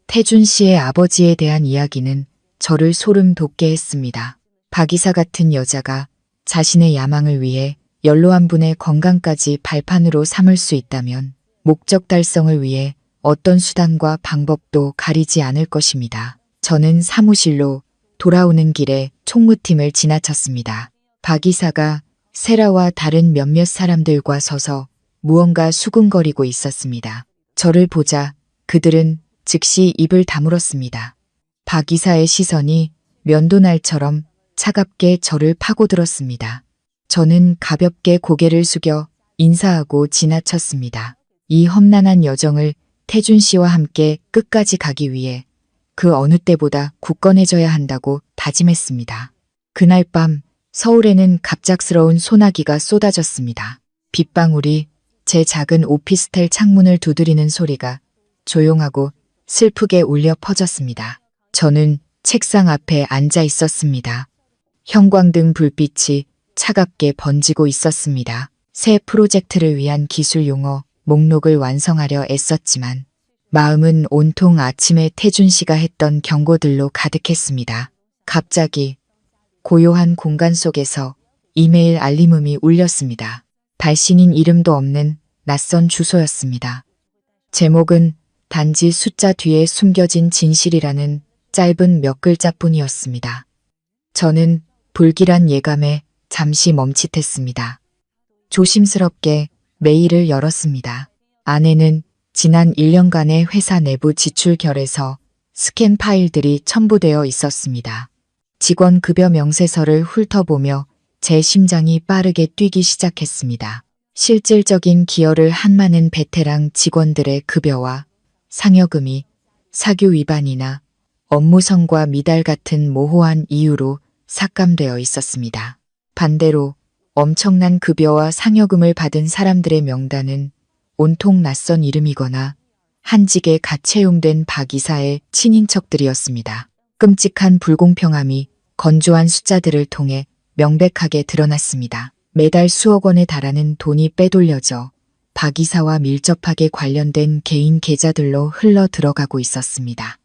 태준 씨의 아버지에 대한 이야기는 저를 소름 돋게 했습니다. 박 이사 같은 여자가 자신의 야망을 위해 연로한 분의 건강까지 발판으로 삼을 수 있다면 목적 달성을 위해 어떤 수단과 방법도 가리지 않을 것입니다. 저는 사무실로 돌아오는 길에 총무팀을 지나쳤습니다. 박 이사가 세라와 다른 몇몇 사람들과 서서 무언가 수군거리고 있었습니다. 저를 보자 그들은 즉시 입을 다물었습니다. 박 이사의 시선이 면도날처럼 차갑게 저를 파고들었습니다. 저는 가볍게 고개를 숙여 인사하고 지나쳤습니다. 이 험난한 여정을 태준 씨와 함께 끝까지 가기 위해 그 어느 때보다 굳건해져야 한다고 다짐했습니다. 그날 밤 서울에는 갑작스러운 소나기가 쏟아졌습니다. 빗방울이 제 작은 오피스텔 창문을 두드리는 소리가 조용하고 슬프게 울려 퍼졌습니다. 저는 책상 앞에 앉아 있었습니다. 형광등 불빛이 차갑게 번지고 있었습니다. 새 프로젝트를 위한 기술 용어 목록을 완성하려 애썼지만 마음은 온통 아침에 태준 씨가 했던 경고들로 가득했습니다. 갑자기 고요한 공간 속에서 이메일 알림음이 울렸습니다. 발신인 이름도 없는 낯선 주소였습니다. 제목은 단지 숫자 뒤에 숨겨진 진실이라는 짧은 몇 글자뿐이었습니다. 저는 불길한 예감에 잠시 멈칫했습니다. 조심스럽게 메일을 열었습니다. 안에는 지난 1년간의 회사 내부 지출 결에서 스캔 파일들이 첨부되어 있었습니다. 직원 급여 명세서를 훑어보며 제 심장이 빠르게 뛰기 시작했습니다. 실질적인 기여를 한 많은 베테랑 직원들의 급여와 상여금이 사규 위반이나 업무성과 미달 같은 모호한 이유로 삭감되어 있었습니다. 반대로 엄청난 급여와 상여금을 받은 사람들의 명단은 온통 낯선 이름이거나 한직에 갓 채용된 박 이사의 친인척들이었습니다. 끔찍한 불공평함이 건조한 숫자들을 통해 명백하게 드러났습니다. 매달 수억 원에 달하는 돈이 빼돌려져 박 이사와 밀접하게 관련된 개인 계좌들로 흘러 들어가고 있었습니다.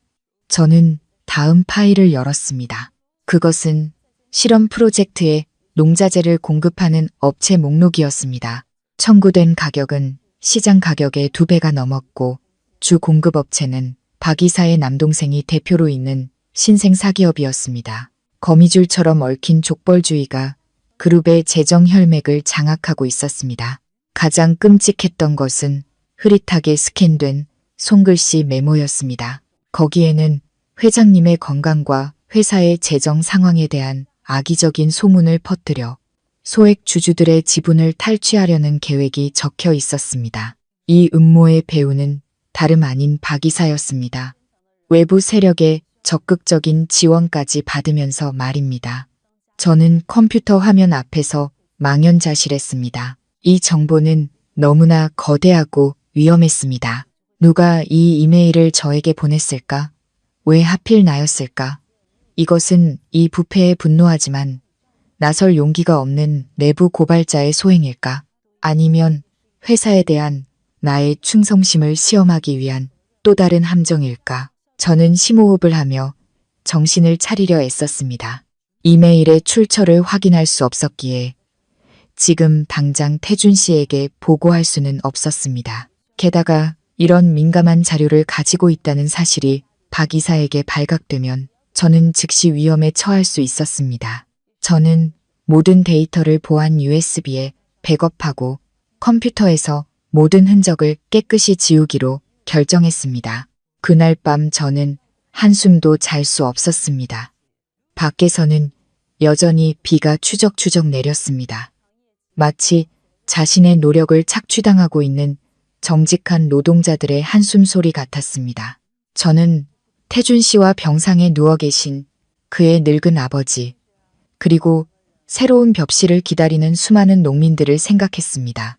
저는 다음 파일을 열었습니다. 그것은 실험 프로젝트에 농자재를 공급하는 업체 목록이었습니다. 청구된 가격은 시장 가격의 2배가 넘었고 주 공급업체는 박 이사의 남동생이 대표로 있는 신생 사기업이었습니다. 거미줄처럼 얽힌 족벌주의가 그룹의 재정 혈맥을 장악하고 있었습니다. 가장 끔찍했던 것은 흐릿하게 스캔된 손글씨 메모였습니다. 거기에는 회장님의 건강과 회사의 재정 상황에 대한 악의적인 소문을 퍼뜨려 소액 주주들의 지분을 탈취하려는 계획이 적혀 있었습니다. 이 음모의 배후는 다름 아닌 박 이사였습니다. 외부 세력의 적극적인 지원까지 받으면서 말입니다. 저는 컴퓨터 화면 앞에서 망연자실했습니다. 이 정보는 너무나 거대하고 위험했습니다. 누가 이 이메일을 저에게 보냈을까? 왜 하필 나였을까? 이것은 이 부패에 분노하지만 나설 용기가 없는 내부 고발자의 소행일까? 아니면 회사에 대한 나의 충성심을 시험하기 위한 또 다른 함정일까? 저는 심호흡을 하며 정신을 차리려 애썼습니다. 이메일의 출처를 확인할 수 없었기에 지금 당장 태준 씨에게 보고할 수는 없었습니다. 게다가 이런 민감한 자료를 가지고 있다는 사실이 박 이사에게 발각되면 저는 즉시 위험에 처할 수 있었습니다. 저는 모든 데이터를 보안 USB에 백업하고 컴퓨터에서 모든 흔적을 깨끗이 지우기로 결정했습니다. 그날 밤 저는 한숨도 잘 수 없었습니다. 밖에서는 여전히 비가 추적추적 내렸습니다. 마치 자신의 노력을 착취당하고 있는 정직한 노동자들의 한숨 소리 같았습니다. 저는 태준 씨와 병상에 누워 계신 그의 늙은 아버지, 그리고 새로운 벽실을 기다리는 수많은 농민들을 생각했습니다.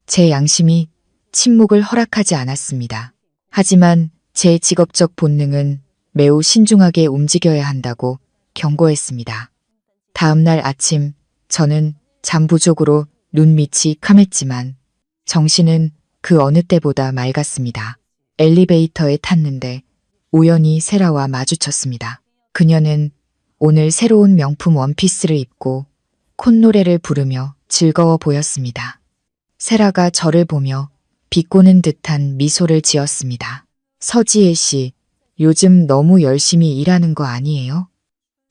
제 양심이 침묵을 허락하지 않았습니다. 하지만 제 직업적 본능은 매우 신중하게 움직여야 한다고 경고했습니다. 다음 날 아침 저는 잠 부족으로 눈밑이 캄했지만 정신은 그 어느 때보다 맑았습니다. 엘리베이터에 탔는데 우연히 세라와 마주쳤습니다. 그녀는 오늘 새로운 명품 원피스를 입고 콧노래를 부르며 즐거워 보였습니다. 세라가 저를 보며 비꼬는 듯한 미소를 지었습니다. 서지혜 씨, 요즘 너무 열심히 일하는 거 아니에요?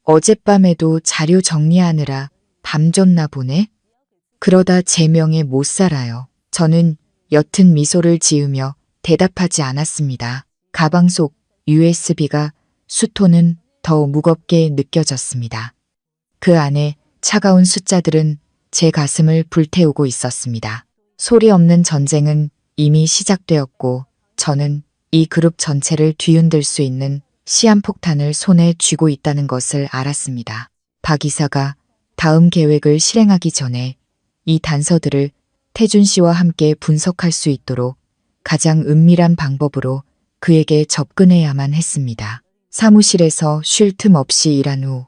어젯밤에도 자료 정리하느라 밤샜나 보네? 그러다 제 명에 못 살아요. 저는 옅은 미소를 지으며 대답하지 않았습니다. 가방 속 USB가 수토는 더 무겁게 느껴졌습니다. 그 안에 차가운 숫자들은 제 가슴을 불태우고 있었습니다. 소리 없는 전쟁은 이미 시작되었고 저는 이 그룹 전체를 뒤흔들 수 있는 시한폭탄을 손에 쥐고 있다는 것을 알았습니다. 박 이사가 다음 계획을 실행하기 전에 이 단서들을 태준 씨와 함께 분석할 수 있도록 가장 은밀한 방법으로 그에게 접근해야만 했습니다. 사무실에서 쉴 틈 없이 일한 후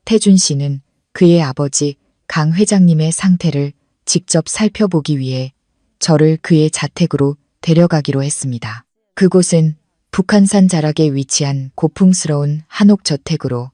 태준 씨는 그의 아버지 강 회장님의 상태를 직접 살펴보기 위해 저를 그의 자택으로 데려가기로 했습니다. 그곳은 북한산 자락에 위치한 고풍스러운 한옥 저택으로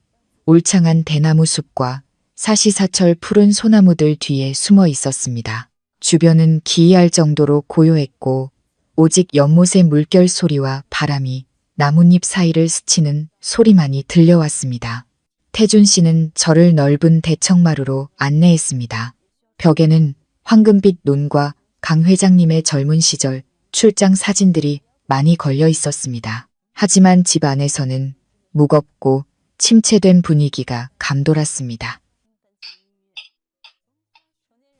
울창한 대나무 숲과 사시사철 푸른 소나무들 뒤에 숨어 있었습니다. 주변은 기이할 정도로 고요했고 오직 연못의 물결 소리와 바람이 나뭇잎 사이를 스치는 소리만이 들려왔습니다. 태준 씨는 저를 넓은 대청마루로 안내했습니다. 벽에는 황금빛 논과 강 회장님의 젊은 시절 출장 사진들이 많이 걸려 있었습니다. 하지만 집 안에서는 무겁고 침체된 분위기가 감돌았습니다.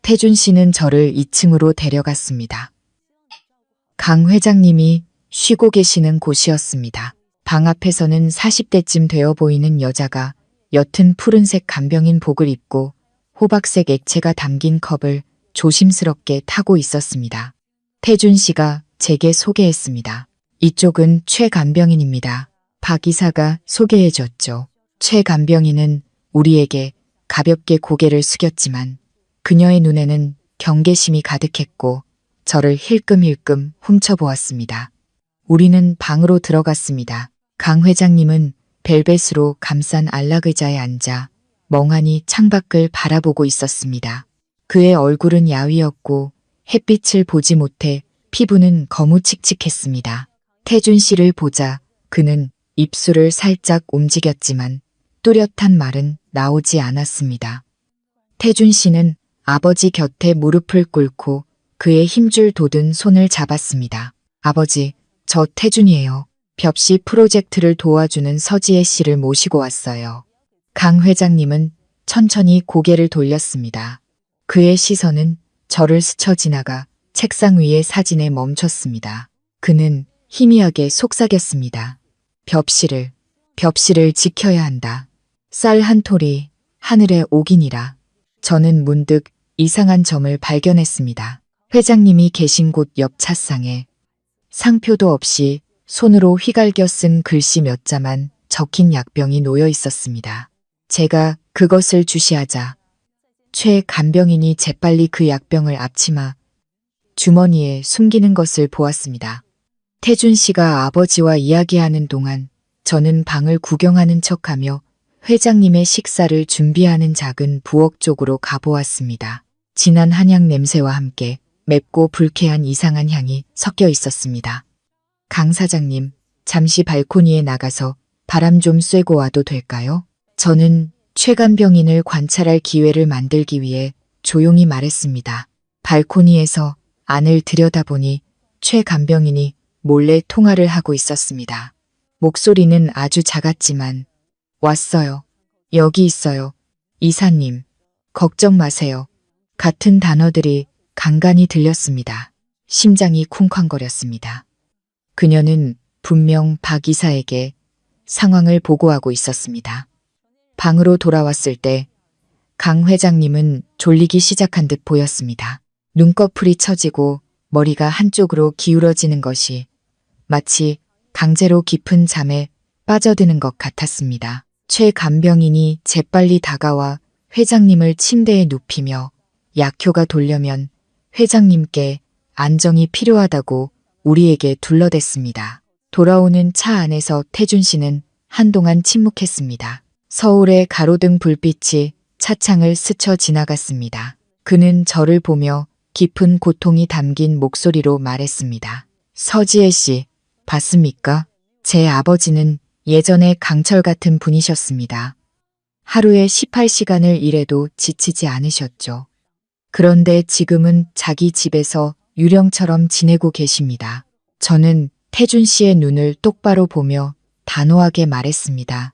태준 씨는 저를 2층으로 데려갔습니다. 강 회장님이 쉬고 계시는 곳이었습니다. 방 앞에서는 40대쯤 되어 보이는 여자가 옅은 푸른색 간병인 복을 입고 호박색 액체가 담긴 컵을 조심스럽게 타고 있었습니다. 태준 씨가 제게 소개했습니다. 이쪽은 최 간병인입니다. 박 이사가 소개해줬죠. 최 간병인은 우리에게 가볍게 고개를 숙였지만 그녀의 눈에는 경계심이 가득했고 저를 힐끔힐끔 훔쳐보았습니다. 우리는 방으로 들어갔습니다. 강 회장님은 벨벳으로 감싼 안락의자에 앉아 멍하니 창밖을 바라보고 있었습니다. 그의 얼굴은 야위었고 햇빛을 보지 못해 피부는 거무칙칙했습니다. 태준 씨를 보자 그는 입술을 살짝 움직였지만 뚜렷한 말은 나오지 않았습니다. 태준 씨는 아버지 곁에 무릎을 꿇고 그의 힘줄 돋은 손을 잡았습니다. 아버지, 저 태준이에요. 벽시 프로젝트를 도와주는 서지혜 씨를 모시고 왔어요. 강 회장님은 천천히 고개를 돌렸습니다. 그의 시선은 저를 스쳐 지나가 책상 위의 사진에 멈췄습니다. 그는 희미하게 속삭였습니다. 벽시를 지켜야 한다. 쌀 한 톨이 하늘에 옥이니라. 저는 문득 이상한 점을 발견했습니다. 회장님이 계신 곳 옆 차상에 상표도 없이 손으로 휘갈겨 쓴 글씨 몇 자만 적힌 약병이 놓여 있었습니다. 제가 그것을 주시하자 최 간병인이 재빨리 그 약병을 앞치마 주머니에 숨기는 것을 보았습니다. 태준 씨가 아버지와 이야기하는 동안 저는 방을 구경하는 척하며 회장님의 식사를 준비하는 작은 부엌 쪽으로 가보았습니다. 진한 한약 냄새와 함께 맵고 불쾌한 이상한 향이 섞여 있었습니다. 강 사장님, 잠시 발코니에 나가서 바람 좀 쐬고 와도 될까요? 저는 최 간병인을 관찰할 기회를 만들기 위해 조용히 말했습니다. 발코니에서 안을 들여다보니 최 간병인이 몰래 통화를 하고 있었습니다. 목소리는 아주 작았지만 왔어요. 여기 있어요. 이사님. 걱정 마세요. 같은 단어들이 간간히 들렸습니다. 심장이 쿵쾅거렸습니다. 그녀는 분명 박 이사에게 상황을 보고하고 있었습니다. 방으로 돌아왔을 때 강 회장님은 졸리기 시작한 듯 보였습니다. 눈꺼풀이 처지고 머리가 한쪽으로 기울어지는 것이 마치 강제로 깊은 잠에 빠져드는 것 같았습니다. 최 간병인이 재빨리 다가와 회장님을 침대에 눕히며 약효가 돌려면 회장님께 안정이 필요하다고 우리에게 둘러댔습니다. 돌아오는 차 안에서 태준 씨는 한동안 침묵했습니다. 서울의 가로등 불빛이 차창을 스쳐 지나갔습니다. 그는 저를 보며 깊은 고통이 담긴 목소리로 말했습니다. 서지혜 씨, 봤습니까? 제 아버지는 예전에 강철 같은 분이셨습니다. 하루에 18시간을 일해도 지치지 않으셨죠. 그런데 지금은 자기 집에서 유령처럼 지내고 계십니다. 저는 태준 씨의 눈을 똑바로 보며 단호하게 말했습니다.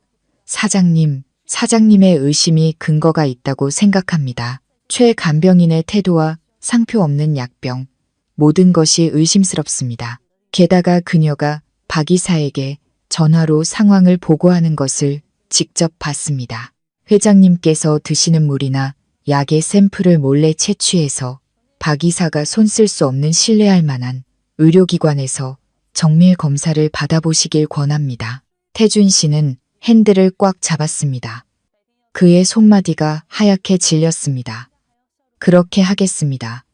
사장님의 의심이 근거가 있다고 생각합니다. 최 간병인의 태도와 상표 없는 약병, 모든 것이 의심스럽습니다. 게다가 그녀가 박 이사에게 전화로 상황을 보고하는 것을 직접 봤습니다. 회장님께서 드시는 물이나 약의 샘플을 몰래 채취해서 박 이사가 손 쓸 수 없는 신뢰할 만한 의료기관에서 정밀 검사를 받아보시길 권합니다. 태준 씨는 핸들을 꽉 잡았습니다. 그의 손마디가 하얗게 질렸습니다. 그렇게 하겠습니다.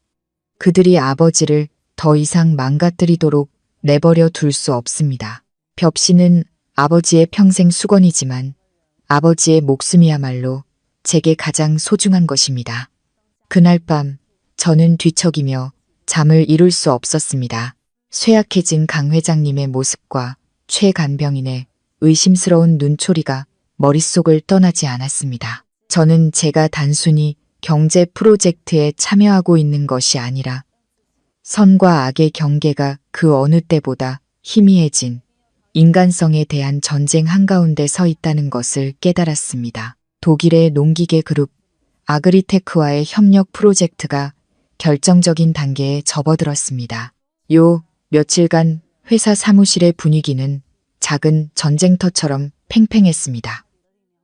그들이 아버지를 더 이상 망가뜨리도록 내버려 둘 수 없습니다. 벽씨는 아버지의 평생 수건이지만 아버지의 목숨이야말로 제게 가장 소중한 것입니다. 그날 밤 저는 뒤척이며 잠을 이룰 수 없었습니다. 쇠약해진 강 회장님의 모습과 최 간병인의 의심스러운 눈초리가 머릿속을 떠나지 않았습니다. 저는 제가 단순히 경제 프로젝트에 참여하고 있는 것이 아니라 선과 악의 경계가 그 어느 때보다 희미해진 인간성에 대한 전쟁 한가운데 서 있다는 것을 깨달았습니다. 독일의 농기계 그룹 아그리테크와의 협력 프로젝트가 결정적인 단계에 접어들었습니다. 요 며칠간 회사 사무실의 분위기는 작은 전쟁터처럼 팽팽했습니다.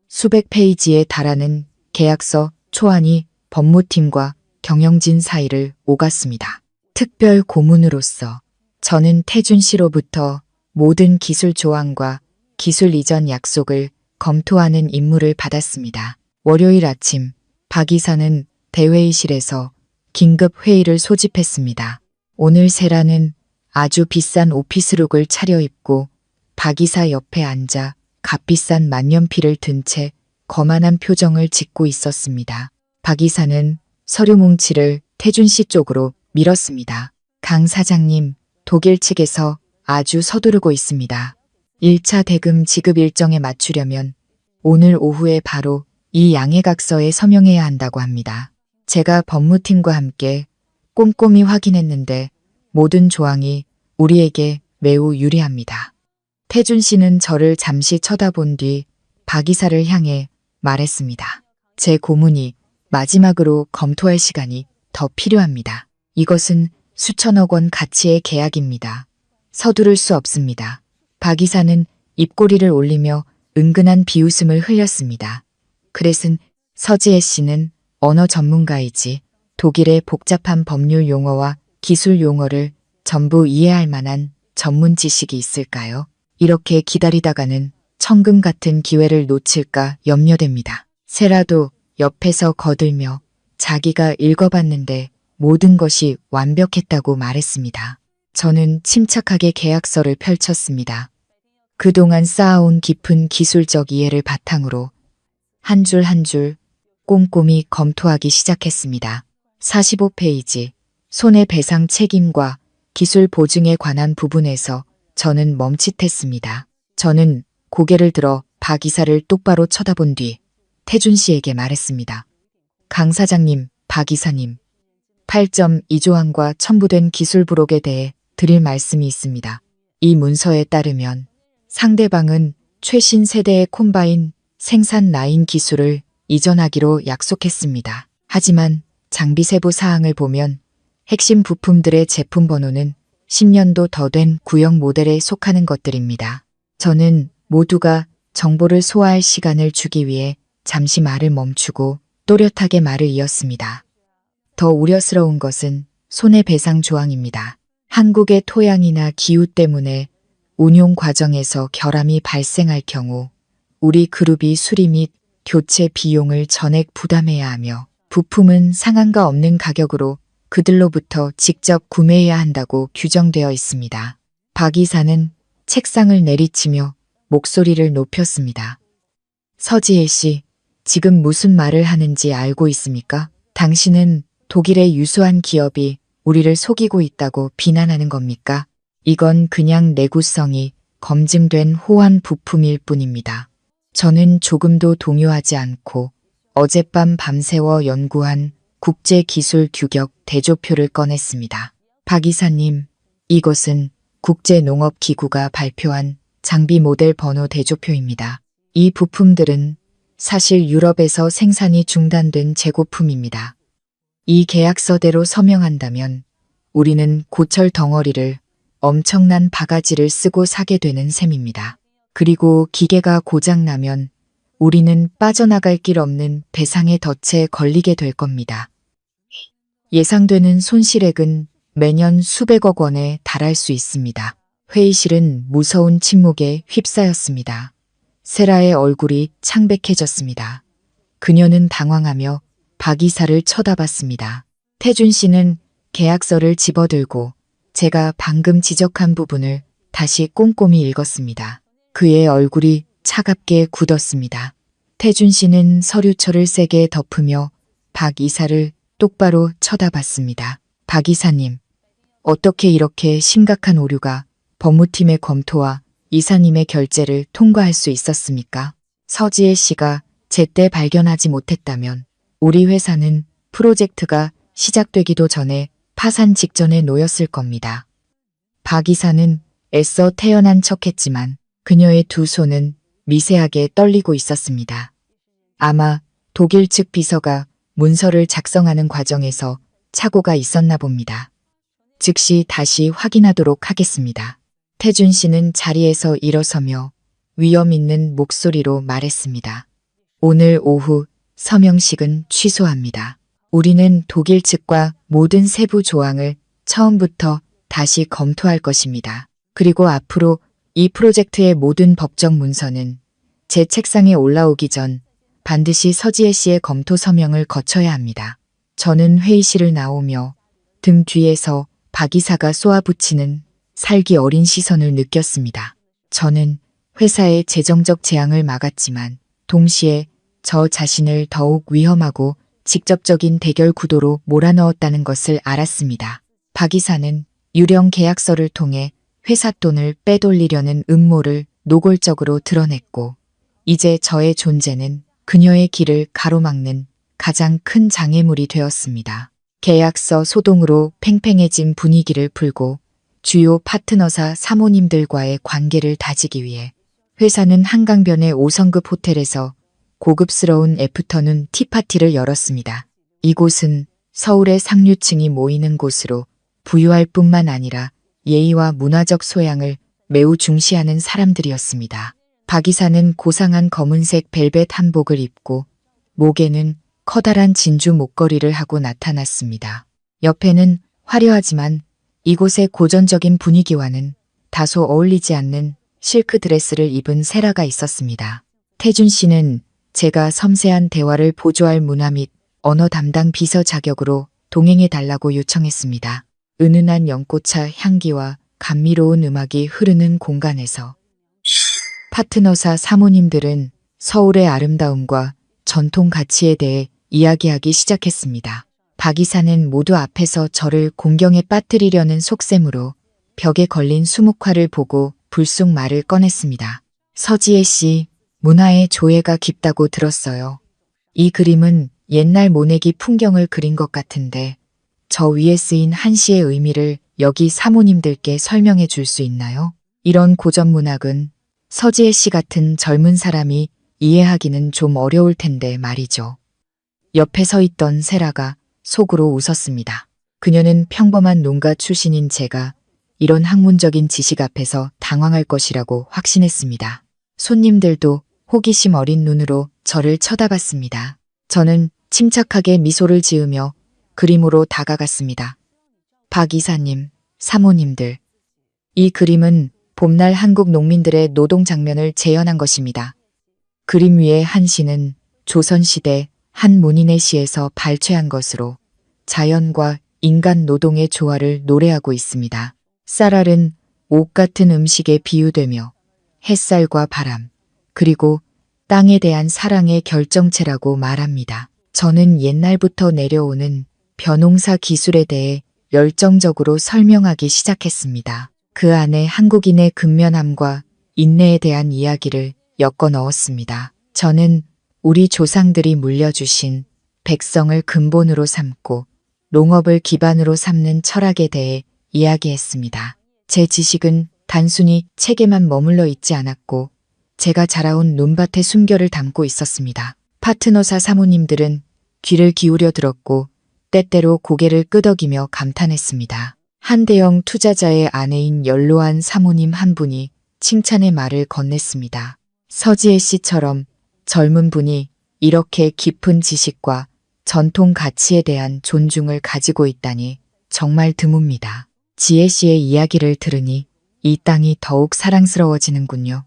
수백 페이지에 달하는 계약서 초안이 법무팀과 경영진 사이를 오갔습니다. 특별 고문으로서 저는 태준 씨로부터 모든 기술 조항과 기술 이전 약속을 검토하는 임무를 받았습니다. 월요일 아침 박 이사는 대회의실에서 긴급 회의를 소집했습니다. 오늘 세라는 아주 비싼 오피스룩을 차려입고 박 이사 옆에 앉아 값비싼 만년필을 든 채 거만한 표정을 짓고 있었습니다. 박 이사는 서류 뭉치를 태준 씨 쪽으로 밀었습니다. 강 사장님, 독일 측에서 아주 서두르고 있습니다. 1차 대금 지급 일정에 맞추려면 오늘 오후에 바로 이 양해각서에 서명해야 한다고 합니다. 제가 법무팀과 함께 꼼꼼히 확인했는데 모든 조항이 우리에게 매우 유리합니다. 태준 씨는 저를 잠시 쳐다본 뒤 박 이사를 향해 말했습니다. 제 고문이 마지막으로 검토할 시간이 더 필요합니다. 이것은 수천억 원 가치의 계약입니다. 서두를 수 없습니다. 박 이사는 입꼬리를 올리며 은근한 비웃음을 흘렸습니다. 그래서 서지혜 씨는 언어 전문가이지 독일의 복잡한 법률 용어와 기술 용어를 전부 이해할 만한 전문 지식이 있을까요? 이렇게 기다리다가는 천금 같은 기회를 놓칠까 염려됩니다. 세라도 옆에서 거들며 자기가 읽어봤는데 모든 것이 완벽했다고 말했습니다. 저는 침착하게 계약서를 펼쳤습니다. 그동안 쌓아온 깊은 기술적 이해를 바탕으로 한 줄 한 줄 꼼꼼히 검토하기 시작했습니다. 45페이지 손해배상 책임과 기술 보증에 관한 부분에서 저는 멈칫했습니다. 저는 고개를 들어 박 이사를 똑바로 쳐다본 뒤 태준 씨에게 말했습니다. 강 사장님, 박 이사님, 8.2조항과 첨부된 기술 부록에 대해 드릴 말씀이 있습니다. 이 문서에 따르면 상대방은 최신 세대의 콤바인 생산 라인 기술을 이전하기로 약속했습니다. 하지만 장비 세부 사항을 보면 핵심 부품들의 제품 번호는 10년도 더 된 구형 모델에 속하는 것들입니다. 저는 모두가 정보를 소화할 시간을 주기 위해 잠시 말을 멈추고 또렷하게 말을 이었습니다. 더 우려스러운 것은 손해배상 조항입니다. 한국의 토양이나 기후 때문에 운용 과정에서 결함이 발생할 경우 우리 그룹이 수리 및 교체 비용을 전액 부담해야 하며 부품은 상한가 없는 가격으로 그들로부터 직접 구매해야 한다고 규정되어 있습니다. 박 이사는 책상을 내리치며 목소리를 높였습니다. 서지혜 씨, 지금 무슨 말을 하는지 알고 있습니까? 당신은 독일의 유수한 기업이 우리를 속이고 있다고 비난하는 겁니까? 이건 그냥 내구성이 검증된 호환 부품일 뿐입니다. 저는 조금도 동요하지 않고 어젯밤 밤새워 연구한 국제기술규격 대조표를 꺼냈습니다. 박 이사님, 이것은 국제농업기구가 발표한 장비 모델 번호 대조표입니다. 이 부품들은 사실 유럽에서 생산이 중단된 재고품입니다. 이 계약서대로 서명한다면 우리는 고철 덩어리를 엄청난 바가지를 쓰고 사게 되는 셈입니다. 그리고 기계가 고장나면 우리는 빠져나갈 길 없는 배상의 덫에 걸리게 될 겁니다. 예상되는 손실액은 매년 수백억 원에 달할 수 있습니다. 회의실은 무서운 침묵에 휩싸였습니다. 세라의 얼굴이 창백해졌습니다. 그녀는 당황하며 박 이사를 쳐다봤습니다. 태준 씨는 계약서를 집어들고 제가 방금 지적한 부분을 다시 꼼꼼히 읽었습니다. 그의 얼굴이 차갑게 굳었습니다. 태준 씨는 서류철을 세게 덮으며 박 이사를 똑바로 쳐다봤습니다. 박 이사님, 어떻게 이렇게 심각한 오류가 법무팀의 검토와 이사님의 결재를 통과할 수 있었습니까? 서지혜 씨가 제때 발견하지 못했다면 우리 회사는 프로젝트가 시작되기도 전에 파산 직전에 놓였을 겁니다. 박 이사는 애써 태연한 척했지만 그녀의 두 손은 미세하게 떨리고 있었습니다. 아마 독일 측 비서가 문서를 작성하는 과정에서 착오가 있었나 봅니다. 즉시 다시 확인하도록 하겠습니다. 태준 씨는 자리에서 일어서며 위험 있는 목소리로 말했습니다. 오늘 오후 서명식은 취소합니다. 우리는 독일 측과 모든 세부 조항을 처음부터 다시 검토할 것입니다. 그리고 앞으로 이 프로젝트의 모든 법적 문서는 제 책상에 올라오기 전 반드시 서지혜 씨의 검토 서명을 거쳐야 합니다. 저는 회의실을 나오며 등 뒤에서 박 이사가 쏘아붙이는 살기 어린 시선을 느꼈습니다. 저는 회사의 재정적 재앙을 막았지만 동시에 저 자신을 더욱 위험하고 직접적인 대결 구도로 몰아넣었다는 것을 알았습니다. 박 이사는 유령 계약서를 통해 회사 돈을 빼돌리려는 음모를 노골적으로 드러냈고, 이제 저의 존재는 그녀의 길을 가로막는 가장 큰 장애물이 되었습니다. 계약서 소동으로 팽팽해진 분위기를 풀고 주요 파트너사 사모님들과의 관계를 다지기 위해 회사는 한강변의 5성급 호텔에서 고급스러운 애프터눈 티파티를 열었습니다. 이곳은 서울의 상류층이 모이는 곳으로 부유할 뿐만 아니라 예의와 문화적 소양을 매우 중시하는 사람들이었습니다. 박 이사는 고상한 검은색 벨벳 한복을 입고 목에는 커다란 진주 목걸이를 하고 나타났습니다. 옆에는 화려하지만 이곳의 고전적인 분위기와는 다소 어울리지 않는 실크 드레스를 입은 세라가 있었습니다. 태준 씨는 제가 섬세한 대화를 보조할 문화 및 언어 담당 비서 자격으로 동행해달라고 요청했습니다. 은은한 연꽃차 향기와 감미로운 음악이 흐르는 공간에서 파트너사 사모님들은 서울의 아름다움과 전통 가치에 대해 이야기하기 시작했습니다. 박 이사는 모두 앞에서 저를 공경에 빠뜨리려는 속셈으로 벽에 걸린 수묵화를 보고 불쑥 말을 꺼냈습니다. 서지혜 씨, 문화의 조예가 깊다고 들었어요. 이 그림은 옛날 모내기 풍경을 그린 것 같은데 저 위에 쓰인 한시의 의미를 여기 사모님들께 설명해 줄 수 있나요? 이런 고전 문학은 서지혜 씨 같은 젊은 사람이 이해하기는 좀 어려울 텐데 말이죠. 옆에 서 있던 세라가 속으로 웃었습니다. 그녀는 평범한 농가 출신인 제가 이런 학문적인 지식 앞에서 당황할 것이라고 확신했습니다. 손님들도 호기심 어린 눈으로 저를 쳐다봤습니다. 저는 침착하게 미소를 지으며 그림으로 다가갔습니다. 박 이사님, 사모님들. 이 그림은 봄날 한국 농민들의 노동 장면을 재현한 것입니다. 그림 위의 한시는 조선시대 한 문인의 시에서 발췌한 것으로 자연과 인간 노동의 조화를 노래하고 있습니다. 쌀알은 옥 같은 음식에 비유되며 햇살과 바람, 그리고 땅에 대한 사랑의 결정체라고 말합니다. 저는 옛날부터 내려오는 벼농사 기술에 대해 열정적으로 설명하기 시작했습니다. 그 안에 한국인의 근면함과 인내에 대한 이야기를 엮어 넣었습니다. 저는 우리 조상들이 물려주신 백성을 근본으로 삼고 농업을 기반으로 삼는 철학에 대해 이야기했습니다. 제 지식은 단순히 책에만 머물러 있지 않았고 제가 자라온 논밭의 숨결을 담고 있었습니다. 파트너사 사모님들은 귀를 기울여 들었고 때때로 고개를 끄덕이며 감탄했습니다. 한대영 투자자의 아내인 연로한 사모님 한 분이 칭찬의 말을 건넸습니다. 서지혜 씨처럼 젊은 분이 이렇게 깊은 지식과 전통 가치에 대한 존중을 가지고 있다니 정말 드뭅니다. 지혜 씨의 이야기를 들으니 이 땅이 더욱 사랑스러워지는군요.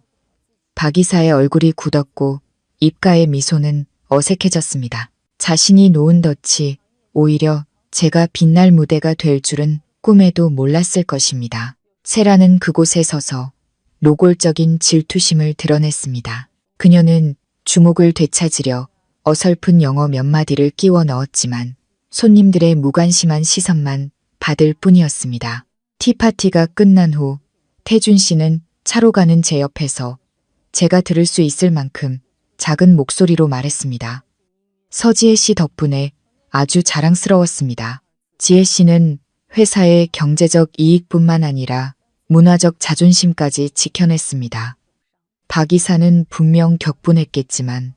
박 이사의 얼굴이 굳었고 입가의 미소는 어색해졌습니다. 자신이 놓은 덫이 오히려 제가 빛날 무대가 될 줄은 꿈에도 몰랐을 것입니다. 세라는 그곳에 서서 노골적인 질투심을 드러냈습니다. 그녀는 주목을 되찾으려 어설픈 영어 몇 마디를 끼워 넣었지만 손님들의 무관심한 시선만 받을 뿐이었습니다. 티파티가 끝난 후 태준 씨는 차로 가는 제 옆에서 제가 들을 수 있을 만큼 작은 목소리로 말했습니다. 서지혜 씨 덕분에 아주 자랑스러웠습니다. 지혜 씨는 회사의 경제적 이익뿐만 아니라 문화적 자존심까지 지켜냈습니다. 박 이사는 분명 격분했겠지만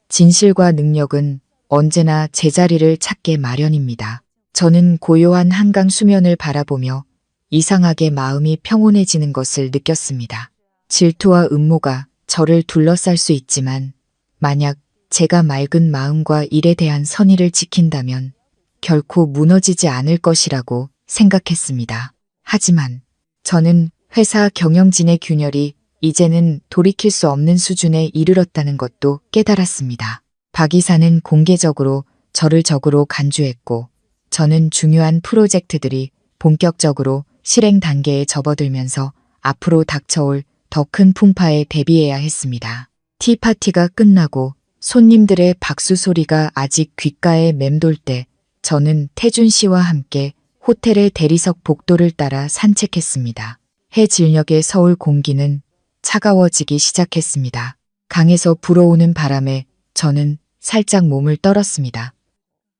진실과 능력은 언제나 제자리를 찾게 마련입니다. 저는 고요한 한강 수면을 바라보며 이상하게 마음이 평온해지는 것을 느꼈습니다. 질투와 음모가 저를 둘러쌀 수 있지만 만약 제가 맑은 마음과 일에 대한 선의를 지킨다면 결코 무너지지 않을 것이라고 생각했습니다. 하지만 저는 회사 경영진의 균열이 이제는 돌이킬 수 없는 수준에 이르렀다는 것도 깨달았습니다. 박 이사는 공개적으로 저를 적으로 간주했고 저는 중요한 프로젝트들이 본격적으로 실행 단계에 접어들면서 앞으로 닥쳐올 더 큰 풍파에 대비해야 했습니다. 티파티가 끝나고 손님들의 박수 소리가 아직 귓가에 맴돌 때 저는 태준 씨와 함께 호텔의 대리석 복도를 따라 산책했습니다. 해 진녘의 서울 공기는 차가워지기 시작했습니다. 강에서 불어오는 바람에 저는 살짝 몸을 떨었습니다.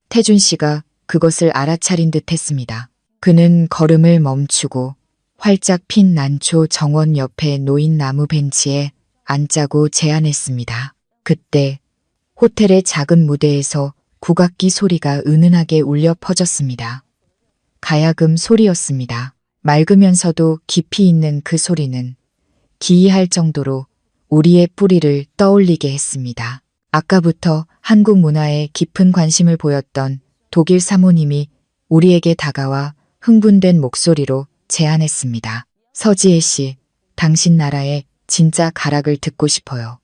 태준 씨가 그것을 알아차린 듯 했습니다. 그는 걸음을 멈추고 활짝 핀 난초 정원 옆에 놓인 나무 벤치에 앉자고 제안했습니다. 그때 호텔의 작은 무대에서 국악기 소리가 은은하게 울려 퍼졌습니다. 가야금 소리였습니다. 맑으면서도 깊이 있는 그 소리는 기이할 정도로 우리의 뿌리를 떠올리게 했습니다. 아까부터 한국 문화에 깊은 관심을 보였던 독일 사모님이 우리에게 다가와 흥분된 목소리로 제안했습니다. 서지혜 씨, 당신 나라의 진짜 가락을 듣고 싶어요.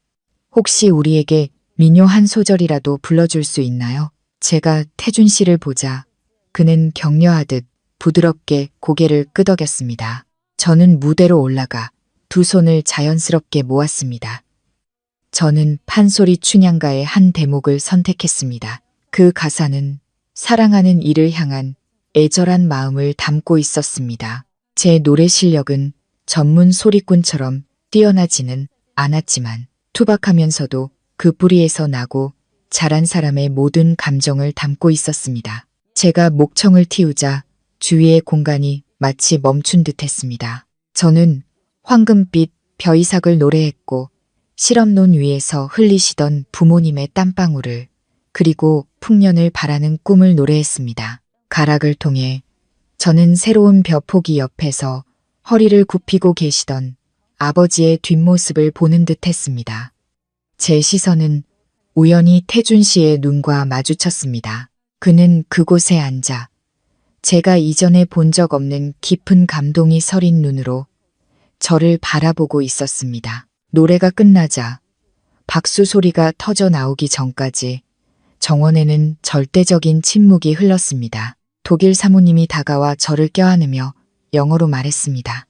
혹시 우리에게 민요 한 소절이라도 불러줄 수 있나요? 제가 태준 씨를 보자 그는 격려하듯 부드럽게 고개를 끄덕였습니다. 저는 무대로 올라가 두 손을 자연스럽게 모았습니다. 저는 판소리 춘향가의 한 대목을 선택했습니다. 그 가사는 사랑하는 이를 향한 애절한 마음을 담고 있었습니다. 제 노래 실력은 전문 소리꾼처럼 뛰어나지는 않았지만 투박하면서도 그 뿌리에서 나고 자란 사람의 모든 감정을 담고 있었습니다. 제가 목청을 틔우자 주위의 공간이 마치 멈춘 듯 했습니다. 저는 황금빛 벼이삭을 노래했고 실업논 위에서 흘리시던 부모님의 땀방울을 그리고 풍년을 바라는 꿈을 노래했습니다. 가락을 통해 저는 새로운 벼포기 옆에서 허리를 굽히고 계시던 아버지의 뒷모습을 보는 듯 했습니다. 제 시선은 우연히 태준 씨의 눈과 마주쳤습니다. 그는 그곳에 앉아 제가 이전에 본 적 없는 깊은 감동이 서린 눈으로 저를 바라보고 있었습니다. 노래가 끝나자 박수 소리가 터져 나오기 전까지 정원에는 절대적인 침묵이 흘렀습니다. 독일 사모님이 다가와 저를 껴안으며 영어로 말했습니다.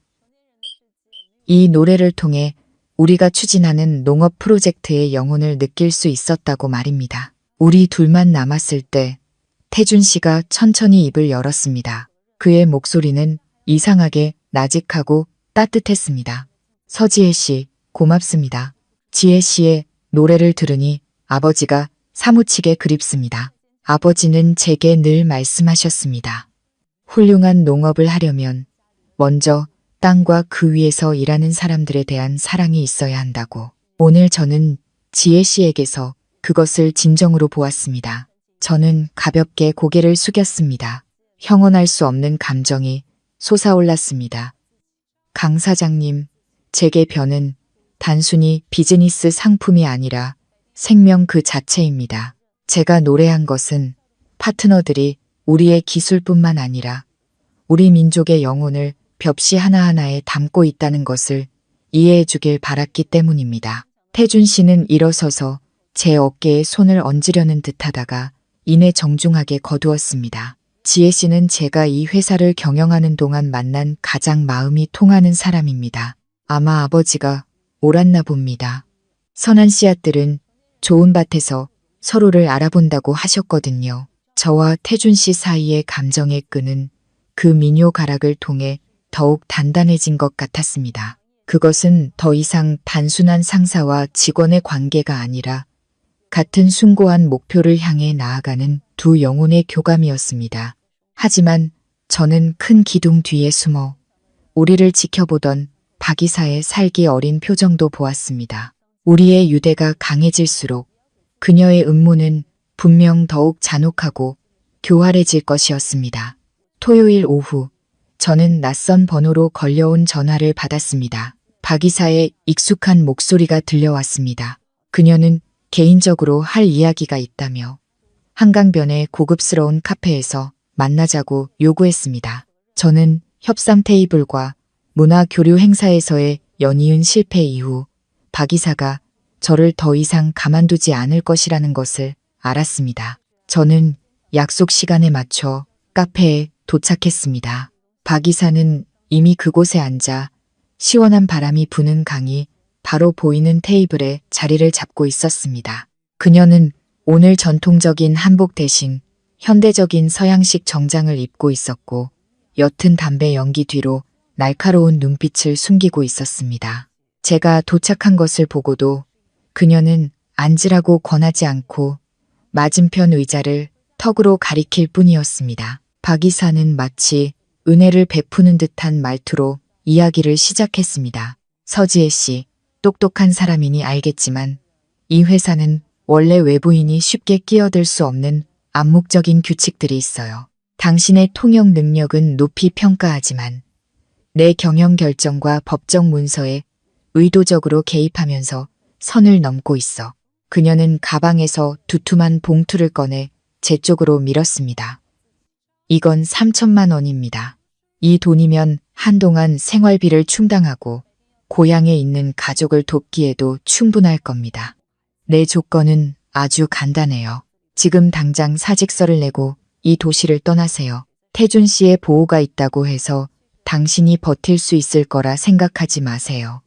이 노래를 통해 우리가 추진하는 농업 프로젝트의 영혼을 느낄 수 있었다고 말입니다. 우리 둘만 남았을 때 태준 씨가 천천히 입을 열었습니다. 그의 목소리는 이상하게 나직하고 따뜻했습니다. 서지혜 씨, 고맙습니다. 지혜 씨의 노래를 들으니 아버지가 사무치게 그립습니다. 아버지는 제게 늘 말씀하셨습니다. 훌륭한 농업을 하려면 먼저 땅과 그 위에서 일하는 사람들에 대한 사랑이 있어야 한다고. 오늘 저는 지혜 씨에게서 그것을 진정으로 보았습니다. 저는 가볍게 고개를 숙였습니다. 형언할 수 없는 감정이 솟아올랐습니다. 강 사장님, 제게 벼는 단순히 비즈니스 상품이 아니라 생명 그 자체입니다. 제가 노래한 것은 파트너들이 우리의 기술뿐만 아니라 우리 민족의 영혼을 벽시 하나하나에 담고 있다는 것을 이해해 주길 바랐기 때문입니다. 태준 씨는 일어서서 제 어깨에 손을 얹으려는 듯하다가 이내 정중하게 거두었습니다. 지혜 씨는 제가 이 회사를 경영하는 동안 만난 가장 마음이 통하는 사람입니다. 아마 아버지가 옳았나 봅니다. 선한 씨앗들은 좋은 밭에서 서로를 알아본다고 하셨거든요. 저와 태준 씨 사이의 감정의 끈은 그 민요 가락을 통해 더욱 단단해진 것 같았습니다. 그것은 더 이상 단순한 상사와 직원의 관계가 아니라 같은 숭고한 목표를 향해 나아가는 두 영혼의 교감이었습니다. 하지만 저는 큰 기둥 뒤에 숨어 우리를 지켜보던 박 이사의 살기 어린 표정도 보았습니다. 우리의 유대가 강해질수록 그녀의 음모는 분명 더욱 잔혹하고 교활해질 것이었습니다. 토요일 오후 저는 낯선 번호로 걸려온 전화를 받았습니다. 박 이사의 익숙한 목소리가 들려왔습니다. 그녀는 개인적으로 할 이야기가 있다며 한강변의 고급스러운 카페에서 만나자고 요구했습니다. 저는 협상 테이블과 문화교류 행사에서의 연이은 실패 이후 박 이사가 저를 더 이상 가만두지 않을 것이라는 것을 알았습니다. 저는 약속 시간에 맞춰 카페에 도착했습니다. 박 이사는 이미 그곳에 앉아 시원한 바람이 부는 강이 바로 보이는 테이블에 자리를 잡고 있었습니다. 그녀는 오늘 전통적인 한복 대신 현대적인 서양식 정장을 입고 있었고 옅은 담배 연기 뒤로 날카로운 눈빛을 숨기고 있었습니다. 제가 도착한 것을 보고도 그녀는 앉으라고 권하지 않고 맞은편 의자를 턱으로 가리킬 뿐이었습니다. 박 이사는 마치 은혜를 베푸는 듯한 말투로 이야기를 시작했습니다. 서지혜 씨, 똑똑한 사람이니 알겠지만 이 회사는 원래 외부인이 쉽게 끼어들 수 없는 암묵적인 규칙들이 있어요. 당신의 통역 능력은 높이 평가하지만 내 경영 결정과 법적 문서에 의도적으로 개입하면서 선을 넘고 있어. 그녀는 가방에서 두툼한 봉투를 꺼내 제 쪽으로 밀었습니다. 이건 3천만 원입니다. 이 돈이면 한동안 생활비를 충당하고 고향에 있는 가족을 돕기에도 충분할 겁니다. 내 조건은 아주 간단해요. 지금 당장 사직서를 내고 이 도시를 떠나세요. 태준 씨의 보호가 있다고 해서 당신이 버틸 수 있을 거라 생각하지 마세요.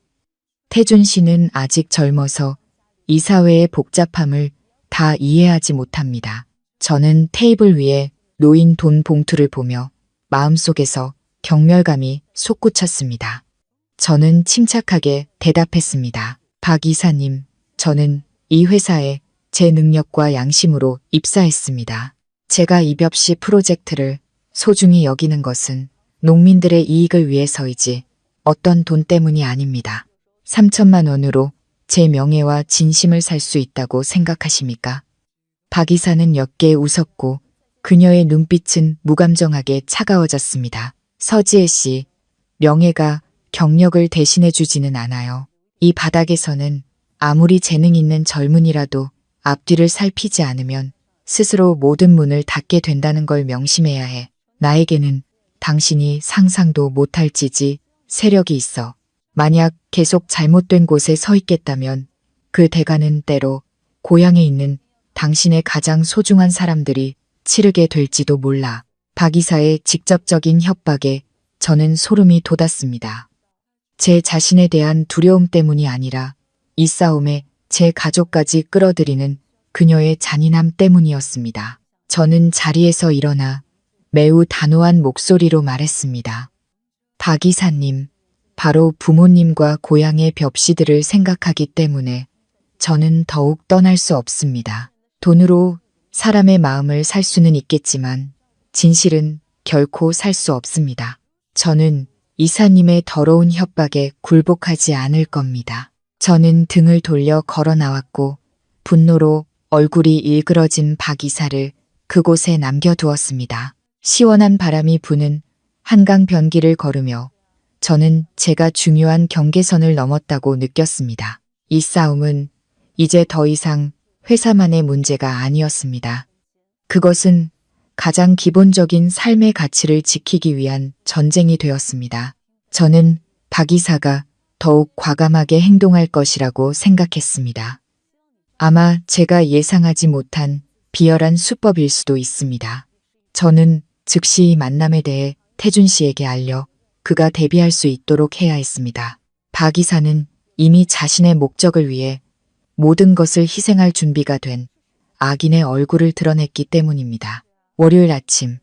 태준 씨는 아직 젊어서 이 사회의 복잡함을 다 이해하지 못합니다. 저는 테이블 위에 놓인 돈 봉투를 보며 마음속에서 경멸감이 솟구쳤습니다. 저는 침착하게 대답했습니다. 박 이사님, 저는 이 회사에 제 능력과 양심으로 입사했습니다. 제가 이벽시 프로젝트를 소중히 여기는 것은 농민들의 이익을 위해서이지 어떤 돈 때문이 아닙니다. 3천만 원으로 제 명예와 진심을 살 수 있다고 생각하십니까? 박 이사는 옅게 웃었고 그녀의 눈빛은 무감정하게 차가워졌습니다. 서지혜 씨, 명예가 경력을 대신해 주지는 않아요. 이 바닥에서는 아무리 재능 있는 젊은이라도 앞뒤를 살피지 않으면 스스로 모든 문을 닫게 된다는 걸 명심해야 해. 나에게는 당신이 상상도 못할 지지 세력이 있어. 만약 계속 잘못된 곳에 서 있겠다면 그 대가는 때로 고향에 있는 당신의 가장 소중한 사람들이 치르게 될지도 몰라. 박 이사의 직접적인 협박에 저는 소름이 돋았습니다. 제 자신에 대한 두려움 때문이 아니라 이 싸움에 제 가족까지 끌어들이는 그녀의 잔인함 때문이었습니다. 저는 자리에서 일어나 매우 단호한 목소리로 말했습니다. 박 이사님, 바로 부모님과 고향의 벽시들을 생각하기 때문에 저는 더욱 떠날 수 없습니다. 돈으로 사람의 마음을 살 수는 있겠지만 진실은 결코 살 수 없습니다. 저는 이사님의 더러운 협박에 굴복하지 않을 겁니다. 저는 등을 돌려 걸어 나왔고 분노로 얼굴이 일그러진 박 이사를 그곳에 남겨두었습니다. 시원한 바람이 부는 한강 변기를 걸으며 저는 제가 중요한 경계선을 넘었다고 느꼈습니다. 이 싸움은 이제 더 이상 회사만의 문제가 아니었습니다. 그것은 가장 기본적인 삶의 가치를 지키기 위한 전쟁이 되었습니다. 저는 박 이사가 더욱 과감하게 행동할 것이라고 생각했습니다. 아마 제가 예상하지 못한 비열한 수법일 수도 있습니다. 저는 즉시 이 만남에 대해 태준 씨에게 알려 그가 대비할 수 있도록 해야 했습니다. 박 이사는 이미 자신의 목적을 위해 모든 것을 희생할 준비가 된 악인의 얼굴을 드러냈기 때문입니다. 월요일 아침,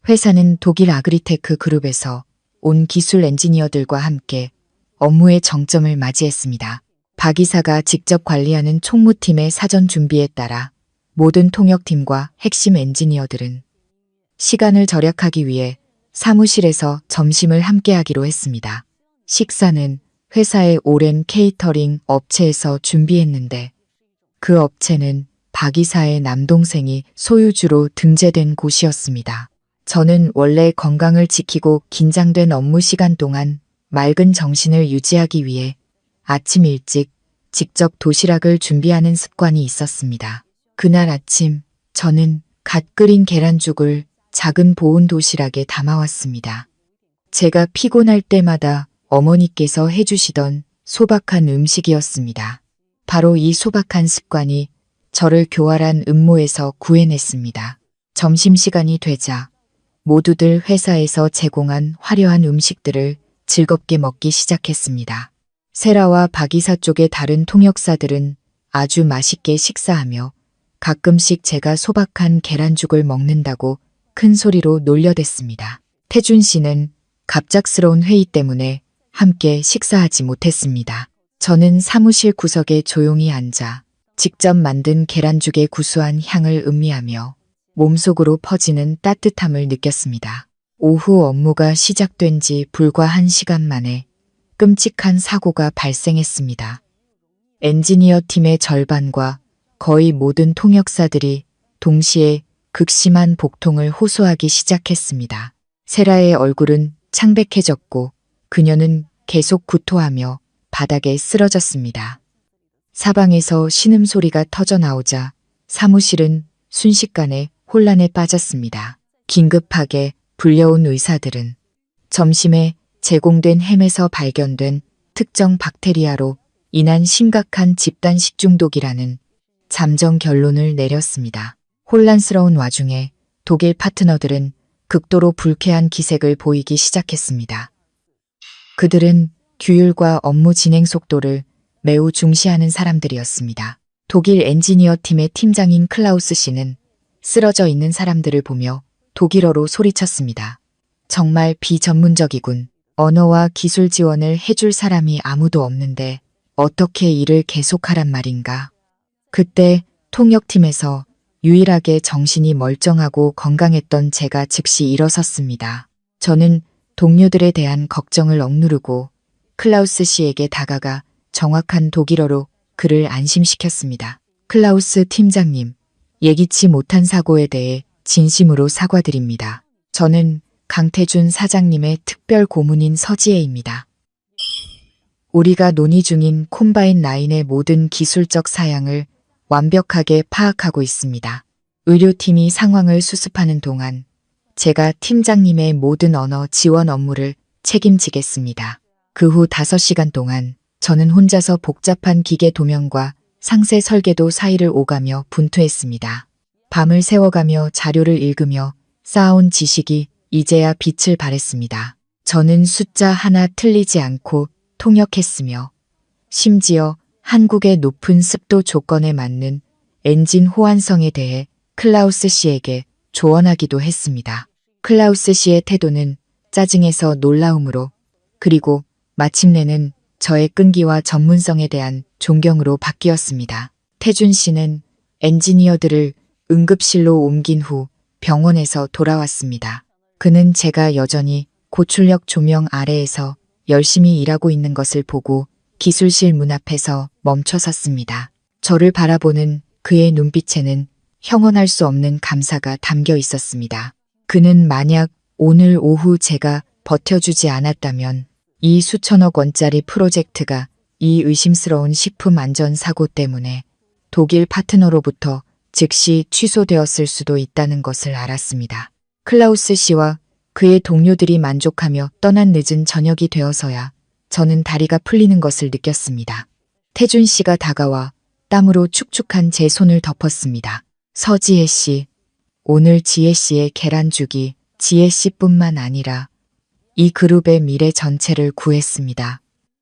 회사는 독일 아그리테크 그룹에서 온 기술 엔지니어들과 함께 업무의 정점을 맞이했습니다. 박 이사가 직접 관리하는 총무팀의 사전 준비에 따라 모든 통역팀과 핵심 엔지니어들은 시간을 절약하기 위해 사무실에서 점심을 함께하기로 했습니다. 식사는 회사의 오랜 케이터링 업체에서 준비했는데 그 업체는 박 이사의 남동생이 소유주로 등재된 곳이었습니다. 저는 원래 건강을 지키고 긴장된 업무 시간 동안 맑은 정신을 유지하기 위해 아침 일찍 직접 도시락을 준비하는 습관이 있었습니다. 그날 아침 저는 갓 끓인 계란죽을 작은 보온 도시락에 담아왔습니다. 제가 피곤할 때마다 어머니께서 해주시던 소박한 음식이었습니다. 바로 이 소박한 습관이 저를 교활한 음모에서 구해냈습니다. 점심시간이 되자 모두들 회사에서 제공한 화려한 음식들을 즐겁게 먹기 시작했습니다. 세라와 박 이사 쪽의 다른 통역사들은 아주 맛있게 식사하며 가끔씩 제가 소박한 계란죽을 먹는다고 큰 소리로 놀려댔습니다. 태준 씨는 갑작스러운 회의 때문에 함께 식사하지 못했습니다. 저는 사무실 구석에 조용히 앉아 직접 만든 계란죽의 구수한 향을 음미하며 몸속으로 퍼지는 따뜻함을 느꼈습니다. 오후 업무가 시작된 지 불과 1시간 만에 끔찍한 사고가 발생했습니다. 엔지니어 팀의 절반과 거의 모든 통역사들이 동시에 극심한 복통을 호소하기 시작했습니다. 세라의 얼굴은 창백해졌고 그녀는 계속 구토하며 바닥에 쓰러졌습니다. 사방에서 신음소리가 터져나오자 사무실은 순식간에 혼란에 빠졌습니다. 긴급하게 불려온 의사들은 점심에 제공된 햄에서 발견된 특정 박테리아로 인한 심각한 집단 식중독이라는 잠정 결론을 내렸습니다. 혼란스러운 와중에 독일 파트너들은 극도로 불쾌한 기색을 보이기 시작했습니다. 그들은 규율과 업무 진행 속도를 매우 중시하는 사람들이었습니다. 독일 엔지니어 팀의 팀장인 클라우스 씨는 쓰러져 있는 사람들을 보며 독일어로 소리쳤습니다. 정말 비전문적이군. 언어와 기술 지원을 해줄 사람이 아무도 없는데 어떻게 일을 계속하란 말인가. 그때 통역팀에서 유일하게 정신이 멀쩡하고 건강했던 제가 즉시 일어섰습니다. 저는 동료들에 대한 걱정을 억누르고 클라우스 씨에게 다가가 정확한 독일어로 그를 안심시켰습니다. 클라우스 팀장님, 예기치 못한 사고에 대해 진심으로 사과드립니다. 저는 강태준 사장님의 특별 고문인 서지혜입니다. 우리가 논의 중인 콤바인 라인의 모든 기술적 사양을 완벽하게 파악하고 있습니다. 의료팀이 상황을 수습하는 동안 제가 팀장님의 모든 언어 지원 업무를 책임지겠습니다. 그 후 5시간 동안 저는 혼자서 복잡한 기계 도면과 상세 설계도 사이를 오가며 분투했습니다. 밤을 새워가며 자료를 읽으며 쌓아온 지식이 이제야 빛을 발했습니다. 저는 숫자 하나 틀리지 않고 통역했으며 심지어 한국의 높은 습도 조건에 맞는 엔진 호환성에 대해 클라우스 씨에게 조언하기도 했습니다. 클라우스 씨의 태도는 짜증에서 놀라움으로 그리고 마침내는 저의 끈기와 전문성에 대한 존경으로 바뀌었습니다. 태준 씨는 엔지니어들을 응급실로 옮긴 후 병원에서 돌아왔습니다. 그는 제가 여전히 고출력 조명 아래에서 열심히 일하고 있는 것을 보고 기술실 문 앞에서 멈춰 섰습니다. 저를 바라보는 그의 눈빛에는 형언할 수 없는 감사가 담겨 있었습니다. 그는 만약 오늘 오후 제가 버텨주지 않았다면 이 수천억 원짜리 프로젝트가 이 의심스러운 식품 안전사고 때문에 독일 파트너로부터 즉시 취소되었을 수도 있다는 것을 알았습니다. 클라우스 씨와 그의 동료들이 만족하며 떠난 늦은 저녁이 되어서야 저는 다리가 풀리는 것을 느꼈습니다. 태준 씨가 다가와 땀으로 축축한 제 손을 덮었습니다. 서지혜 씨, 오늘 지혜 씨의 계란죽이 지혜 씨뿐만 아니라 이 그룹의 미래 전체를 구했습니다.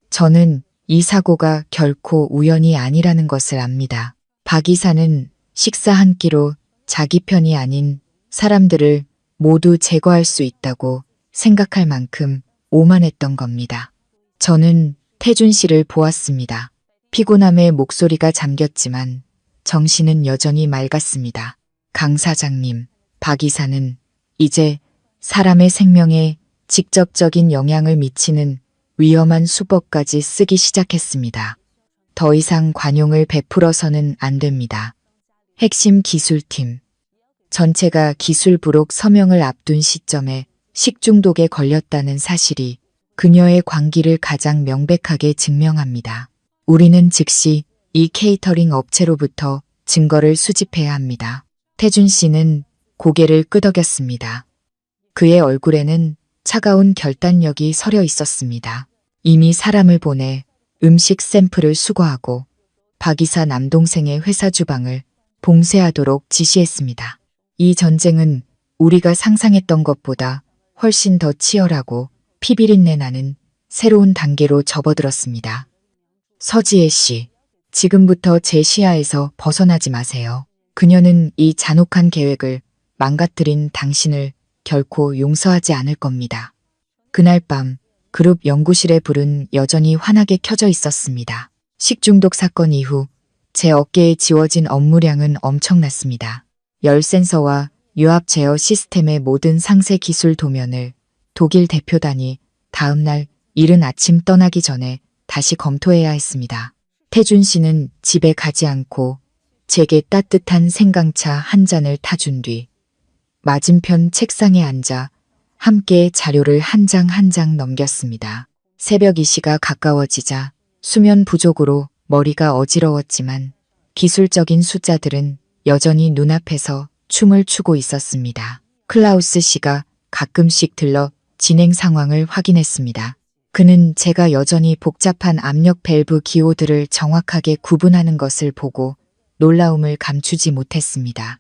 저는 이 사고가 결코 우연이 아니라는 것을 압니다. 박 이사는 식사 한 끼로 자기 편이 아닌 사람들을 모두 제거할 수 있다고 생각할 만큼 오만했던 겁니다. 저는 태준 씨를 보았습니다. 피곤함에 목소리가 잠겼지만 정신은 여전히 맑았습니다. 강 사장님, 박 이사는 이제 사람의 생명에 직접적인 영향을 미치는 위험한 수법까지 쓰기 시작했습니다. 더 이상 관용을 베풀어서는 안 됩니다. 핵심 기술팀 전체가 기술 부록 서명을 앞둔 시점에 식중독에 걸렸다는 사실이 그녀의 관기를 가장 명백하게 증명합니다. 우리는 즉시 이 케이터링 업체로부터 증거를 수집해야 합니다. 태준 씨는 고개를 끄덕였습니다. 그의 얼굴에는 차가운 결단력이 서려 있었습니다. 이미 사람을 보내 음식 샘플을 수거하고 박 이사 남동생의 회사 주방을 봉쇄하도록 지시했습니다. 이 전쟁은 우리가 상상했던 것보다 훨씬 더 치열하고 피비린내 나는 새로운 단계로 접어들었습니다. 서지혜 씨, 지금부터 제 시야에서 벗어나지 마세요. 그녀는 이 잔혹한 계획을 망가뜨린 당신을 결코 용서하지 않을 겁니다. 그날 밤 그룹 연구실의 불은 여전히 환하게 켜져 있었습니다. 식중독 사건 이후 제 어깨에 지워진 업무량은 엄청났습니다. 열 센서와 유압 제어 시스템의 모든 상세 기술 도면을 독일 대표단이 다음날 이른 아침 떠나기 전에 다시 검토해야 했습니다. 태준 씨는 집에 가지 않고 제게 따뜻한 생강차 한 잔을 타준 뒤 맞은편 책상에 앉아 함께 자료를 한 장 한 장 넘겼습니다. 새벽 2시가 가까워지자 수면 부족으로 머리가 어지러웠지만 기술적인 숫자들은 여전히 눈앞에서 춤을 추고 있었습니다. 클라우스 씨가 가끔씩 들러 진행 상황을 확인했습니다. 그는 제가 여전히 복잡한 압력 밸브 기호들을 정확하게 구분하는 것을 보고 놀라움을 감추지 못했습니다.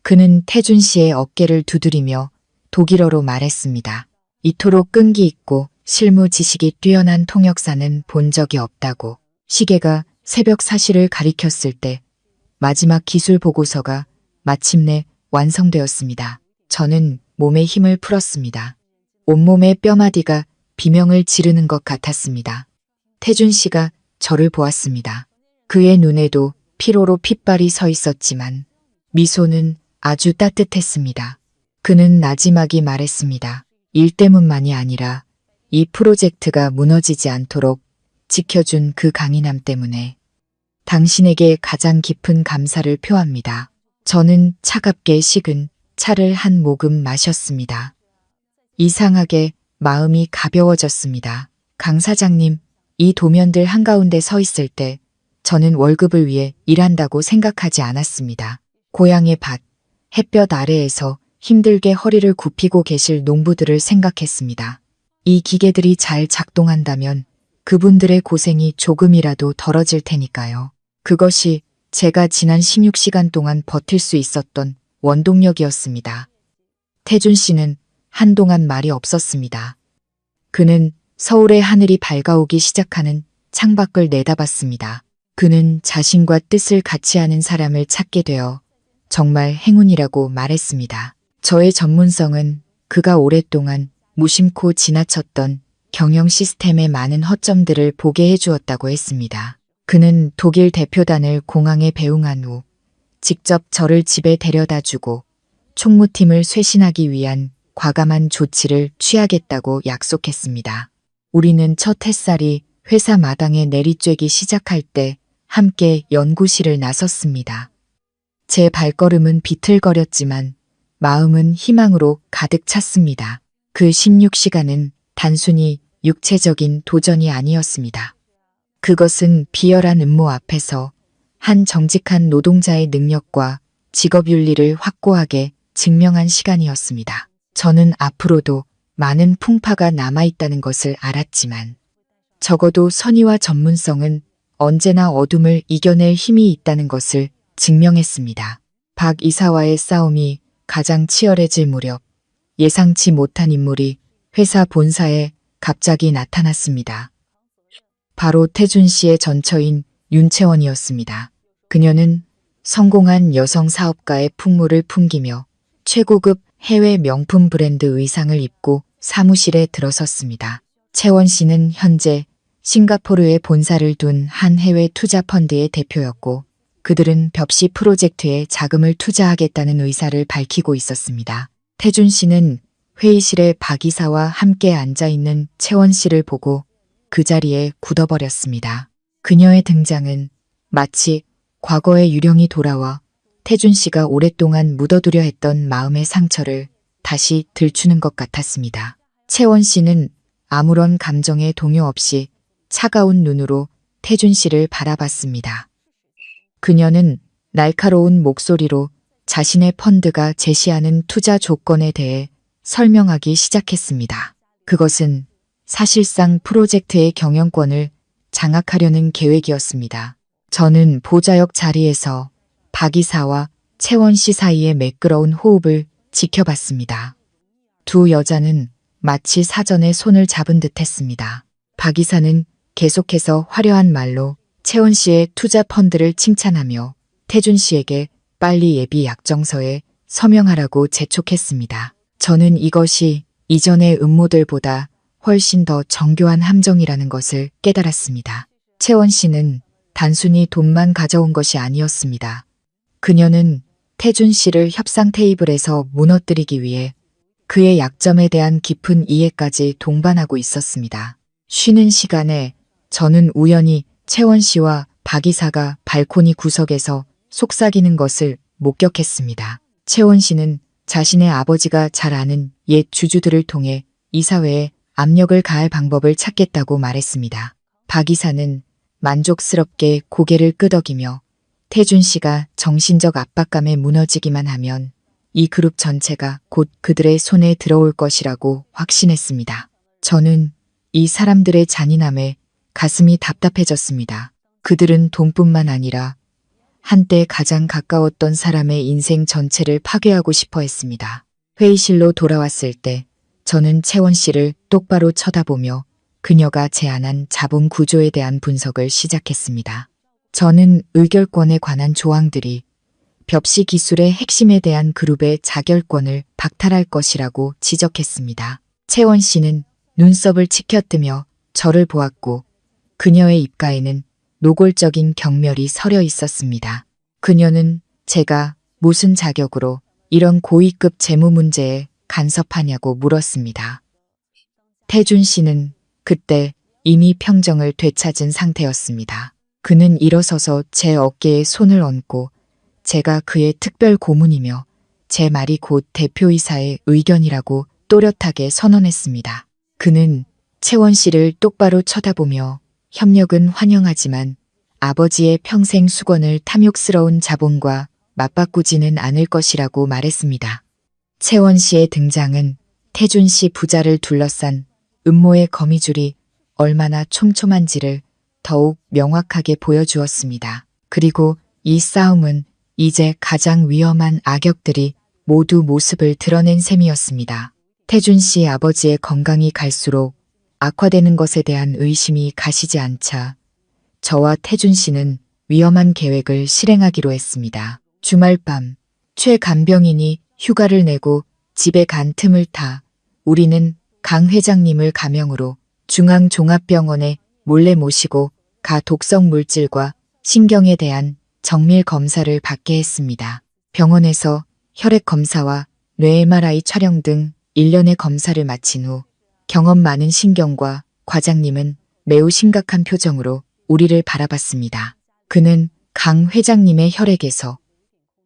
그는 태준 씨의 어깨를 두드리며 독일어로 말했습니다. 이토록 끈기 있고 실무 지식이 뛰어난 통역사는 본 적이 없다고. 시계가 새벽 4시를 가리켰을 때 마지막 기술 보고서가 마침내 완성되었습니다. 저는 몸에 힘을 풀었습니다. 온몸의 뼈마디가 비명을 지르는 것 같았습니다. 태준 씨가 저를 보았습니다. 그의 눈에도 피로로 핏발이 서 있었지만 미소는 아주 따뜻했습니다. 그는 나지막이 말했습니다. 일 때문만이 아니라 이 프로젝트가 무너지지 않도록 지켜준 그 강인함 때문에 당신에게 가장 깊은 감사를 표합니다. 저는 차갑게 식은 차를 한 모금 마셨습니다. 이상하게 마음이 가벼워졌습니다. 강 사장님, 이 도면들 한가운데 서 있을 때 저는 월급을 위해 일한다고 생각하지 않았습니다. 고향의 밭, 햇볕 아래에서 힘들게 허리를 굽히고 계실 농부들을 생각했습니다. 이 기계들이 잘 작동한다면 그분들의 고생이 조금이라도 덜어질 테니까요. 그것이 제가 지난 16시간 동안 버틸 수 있었던 원동력이었습니다. 태준 씨는 한동안 말이 없었습니다. 그는 서울의 하늘이 밝아오기 시작하는 창밖을 내다봤습니다. 그는 자신과 뜻을 같이 하는 사람을 찾게 되어 정말 행운이라고 말했습니다. 저의 전문성은 그가 오랫동안 무심코 지나쳤던 경영 시스템의 많은 허점들을 보게 해주었다고 했습니다. 그는 독일 대표단을 공항에 배웅한 후 직접 저를 집에 데려다 주고 총무팀을 쇄신하기 위한 과감한 조치를 취하겠다고 약속했습니다. 우리는 첫 햇살이 회사 마당에 내리쬐기 시작할 때 함께 연구실을 나섰습니다. 제 발걸음은 비틀거렸지만 마음은 희망으로 가득 찼습니다. 그 16시간은 단순히 육체적인 도전이 아니었습니다. 그것은 비열한 음모 앞에서 한 정직한 노동자의 능력과 직업윤리를 확고하게 증명한 시간이었습니다. 저는 앞으로도 많은 풍파가 남아있다는 것을 알았지만 적어도 선의와 전문성은 언제나 어둠을 이겨낼 힘이 있다는 것을 증명했습니다. 박 이사와의 싸움이 가장 치열해질 무렵 예상치 못한 인물이 회사 본사에 갑자기 나타났습니다. 바로 태준 씨의 전처인 윤채원이었습니다. 그녀는 성공한 여성 사업가의 풍물을 풍기며 최고급 해외 명품 브랜드 의상을 입고 사무실에 들어섰습니다. 채원 씨는 현재 싱가포르에 본사를 둔 한 해외 투자 펀드의 대표였고 그들은 벽시 프로젝트에 자금을 투자하겠다는 의사를 밝히고 있었습니다. 태준 씨는 회의실에 박 이사와 함께 앉아있는 채원 씨를 보고 그 자리에 굳어버렸습니다. 그녀의 등장은 마치 과거의 유령이 돌아와 태준 씨가 오랫동안 묻어두려 했던 마음의 상처를 다시 들추는 것 같았습니다. 채원 씨는 아무런 감정의 동요 없이 차가운 눈으로 태준 씨를 바라봤습니다. 그녀는 날카로운 목소리로 자신의 펀드가 제시하는 투자 조건에 대해 설명하기 시작했습니다. 그것은 사실상 프로젝트의 경영권을 장악하려는 계획이었습니다. 저는 보좌역 자리에서 박 이사와 채원 씨 사이의 매끄러운 호흡을 지켜봤습니다. 두 여자는 마치 사전에 손을 잡은 듯 했습니다. 박 이사는 계속해서 화려한 말로 채원 씨의 투자 펀드를 칭찬하며 태준 씨에게 빨리 예비 약정서에 서명하라고 재촉했습니다. 저는 이것이 이전의 음모들보다 훨씬 더 정교한 함정이라는 것을 깨달았습니다. 채원 씨는 단순히 돈만 가져온 것이 아니었습니다. 그녀는 태준 씨를 협상 테이블에서 무너뜨리기 위해 그의 약점에 대한 깊은 이해까지 동반하고 있었습니다. 쉬는 시간에 저는 우연히 채원 씨와 박 이사가 발코니 구석에서 속삭이는 것을 목격했습니다. 채원 씨는 자신의 아버지가 잘 아는 옛 주주들을 통해 이사회에 압력을 가할 방법을 찾겠다고 말했습니다. 박 이사는 만족스럽게 고개를 끄덕이며 태준 씨가 정신적 압박감에 무너지기만 하면 이 그룹 전체가 곧 그들의 손에 들어올 것이라고 확신했습니다. 저는 이 사람들의 잔인함에 가슴이 답답해졌습니다. 그들은 돈뿐만 아니라 한때 가장 가까웠던 사람의 인생 전체를 파괴하고 싶어 했습니다. 회의실로 돌아왔을 때 저는 채원 씨를 똑바로 쳐다보며 그녀가 제안한 자본 구조에 대한 분석을 시작했습니다. 저는 의결권에 관한 조항들이 벽시 기술의 핵심에 대한 그룹의 자결권을 박탈할 것이라고 지적했습니다. 채원 씨는 눈썹을 치켜뜨며 저를 보았고 그녀의 입가에는 노골적인 경멸이 서려 있었습니다. 그녀는 제가 무슨 자격으로 이런 고위급 재무 문제에 간섭하냐고 물었습니다. 태준 씨는 그때 이미 평정을 되찾은 상태였습니다. 그는 일어서서 제 어깨에 손을 얹고 제가 그의 특별 고문이며 제 말이 곧 대표이사의 의견이라고 또렷하게 선언했습니다. 그는 채원 씨를 똑바로 쳐다보며 협력은 환영하지만 아버지의 평생 수건을 탐욕스러운 자본과 맞바꾸지는 않을 것이라고 말했습니다. 채원 씨의 등장은 태준 씨 부자를 둘러싼 음모의 거미줄이 얼마나 촘촘한지를 더욱 명확하게 보여주었습니다. 그리고 이 싸움은 이제 가장 위험한 악역들이 모두 모습을 드러낸 셈이었습니다. 태준 씨 아버지의 건강이 갈수록 악화되는 것에 대한 의심이 가시지 않자 저와 태준 씨는 위험한 계획을 실행하기로 했습니다. 주말 밤 최 간병인이 휴가를 내고 집에 간 틈을 타 우리는 강 회장님을 가명으로 중앙종합병원에 몰래 모시고 가 독성 물질과 신경에 대한 정밀 검사를 받게 했습니다. 병원에서 혈액 검사와 뇌 MRI 촬영 등 일련의 검사를 마친 후 경험 많은 신경과 과장님은 매우 심각한 표정으로 우리를 바라봤습니다. 그는 강 회장님의 혈액에서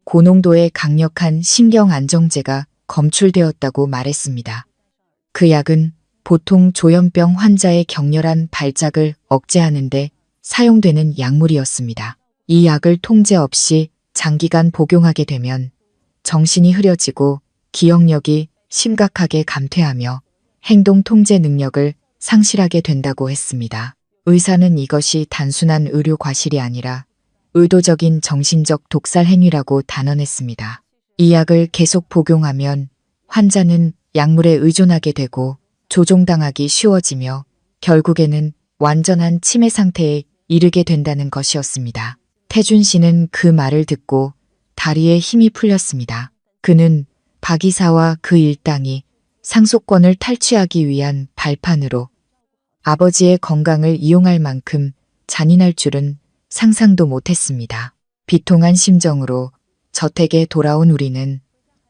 고농도의 강력한 신경 안정제가 검출되었다고 말했습니다. 그 약은 보통 조현병 환자의 격렬한 발작을 억제하는 데 사용되는 약물이었습니다. 이 약을 통제 없이 장기간 복용하게 되면 정신이 흐려지고 기억력이 심각하게 감퇴하며 행동 통제 능력을 상실하게 된다고 했습니다. 의사는 이것이 단순한 의료 과실이 아니라 의도적인 정신적 독살 행위라고 단언했습니다. 이 약을 계속 복용하면 환자는 약물에 의존하게 되고 조종당하기 쉬워지며 결국에는 완전한 치매 상태에 이르게 된다는 것이었습니다. 태준 씨는 그 말을 듣고 다리에 힘이 풀렸습니다. 그는 박 이사와 그 일당이 상속권을 탈취하기 위한 발판으로 아버지의 건강을 이용할 만큼 잔인할 줄은 상상도 못했습니다. 비통한 심정으로 저택에 돌아온 우리는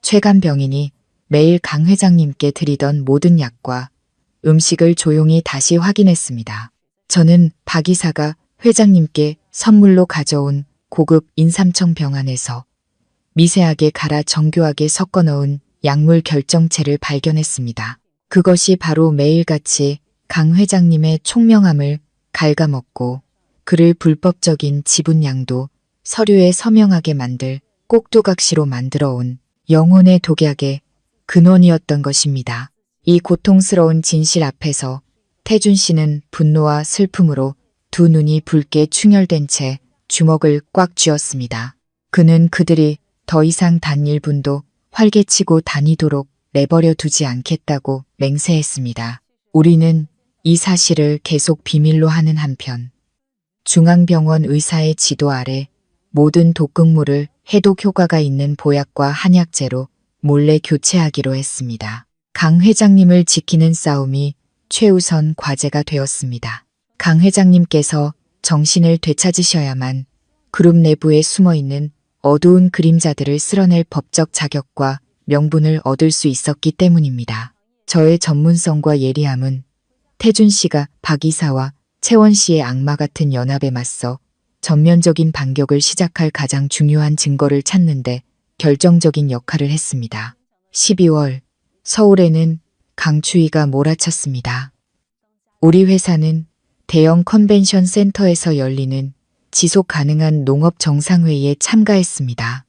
최간병인이 매일 강 회장님께 드리던 모든 약과 음식을 조용히 다시 확인했습니다. 저는 박 이사가 회장님께 선물로 가져온 고급 인삼청 병안에서 미세하게 갈아 정교하게 섞어 넣은 약물 결정체를 발견했습니다. 그것이 바로 매일같이 강 회장님의 총명함을 갉아먹고 그를 불법적인 지분 양도 서류에 서명하게 만들 꼭두각시로 만들어 온 영혼의 독약의 근원이었던 것입니다. 이 고통스러운 진실 앞에서 태준 씨는 분노와 슬픔으로 두 눈이 붉게 충혈된 채 주먹을 꽉 쥐었습니다. 그는 그들이 더 이상 단 1분도 활개치고 다니도록 내버려 두지 않겠다고 맹세했습니다. 우리는 이 사실을 계속 비밀로 하는 한편 중앙병원 의사의 지도 아래 모든 독극물을 해독 효과가 있는 보약과 한약재로 몰래 교체하기로 했습니다. 강 회장님을 지키는 싸움이 최우선 과제가 되었습니다. 강 회장님께서 정신을 되찾으셔야만 그룹 내부에 숨어있는 어두운 그림자들을 쓸어낼 법적 자격과 명분을 얻을 수 있었기 때문입니다. 저의 전문성과 예리함은 태준 씨가 박 이사와 채원 씨의 악마 같은 연합에 맞서 전면적인 반격을 시작할 가장 중요한 증거를 찾는데 결정적인 역할을 했습니다. 12월 서울에는 강추위가 몰아쳤습니다. 우리 회사는 대형 컨벤션 센터에서 열리는 지속 가능한 농업 정상회의에 참가했습니다.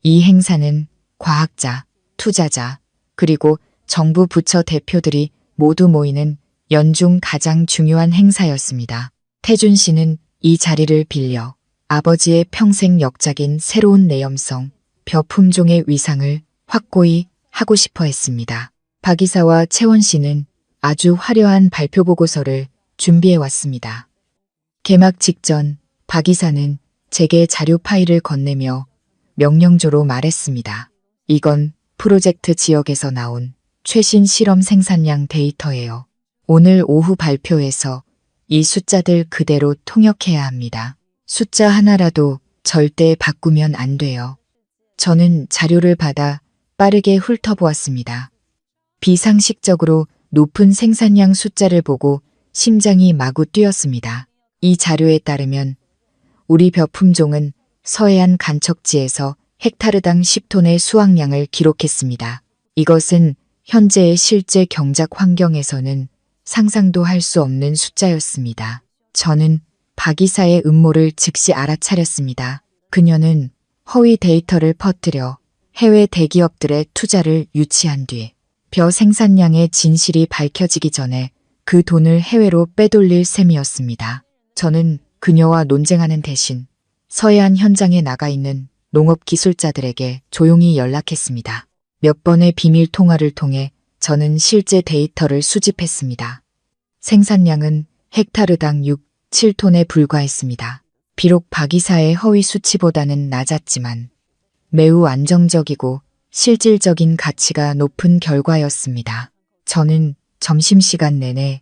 이 행사는 과학자, 투자자, 그리고 정부 부처 대표들이 모두 모이는 연중 가장 중요한 행사였습니다. 태준 씨는 이 자리를 빌려 아버지의 평생 역작인 새로운 내염성, 벼 품종의 위상을 확고히 하고 싶어 했습니다. 박 이사와 채원 씨는 아주 화려한 발표 보고서를 준비해 왔습니다. 개막 직전 박 이사는 제게 자료 파일을 건네며 명령조로 말했습니다. 이건 프로젝트 지역에서 나온 최신 실험 생산량 데이터예요. 오늘 오후 발표에서 이 숫자들 그대로 통역해야 합니다. 숫자 하나라도 절대 바꾸면 안 돼요. 저는 자료를 받아 빠르게 훑어보았습니다. 비상식적으로 높은 생산량 숫자를 보고 심장이 마구 뛰었습니다. 이 자료에 따르면 우리 벼 품종은 서해안 간척지에서 헥타르당 10톤의 수확량을 기록했습니다. 이것은 현재의 실제 경작 환경에서는 상상도 할 수 없는 숫자였습니다. 저는 박 이사의 음모를 즉시 알아차렸습니다. 그녀는 허위 데이터를 퍼뜨려 해외 대기업들의 투자를 유치한 뒤 벼 생산량의 진실이 밝혀지기 전에 그 돈을 해외로 빼돌릴 셈이었습니다. 저는 그녀와 논쟁하는 대신 서해안 현장에 나가 있는 농업 기술자들에게 조용히 연락했습니다. 몇 번의 비밀 통화를 통해 저는 실제 데이터를 수집했습니다. 생산량은 헥타르당 6, 7톤에 불과했습니다. 비록 박 이사의 허위 수치보다는 낮았지만 매우 안정적이고 실질적인 가치가 높은 결과였습니다. 저는 점심시간 내내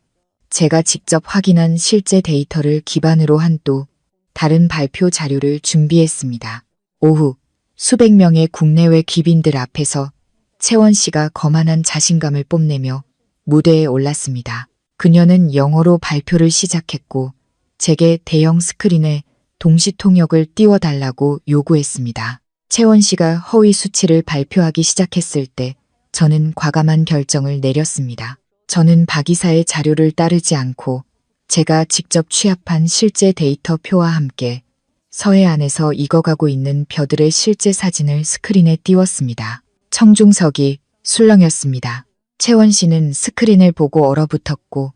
제가 직접 확인한 실제 데이터를 기반으로 한 또 다른 발표 자료를 준비했습니다. 오후 수백 명의 국내외 귀빈들 앞에서 채원 씨가 거만한 자신감을 뽐내며 무대에 올랐습니다. 그녀는 영어로 발표를 시작했고 제게 대형 스크린에 동시 통역을 띄워달라고 요구했습니다. 채원 씨가 허위 수치를 발표하기 시작했을 때 저는 과감한 결정을 내렸습니다. 저는 박 이사의 자료를 따르지 않고 제가 직접 취합한 실제 데이터 표와 함께 서해안에서 익어가고 있는 벼들의 실제 사진을 스크린에 띄웠습니다. 청중석이 술렁였습니다. 채원 씨는 스크린을 보고 얼어붙었고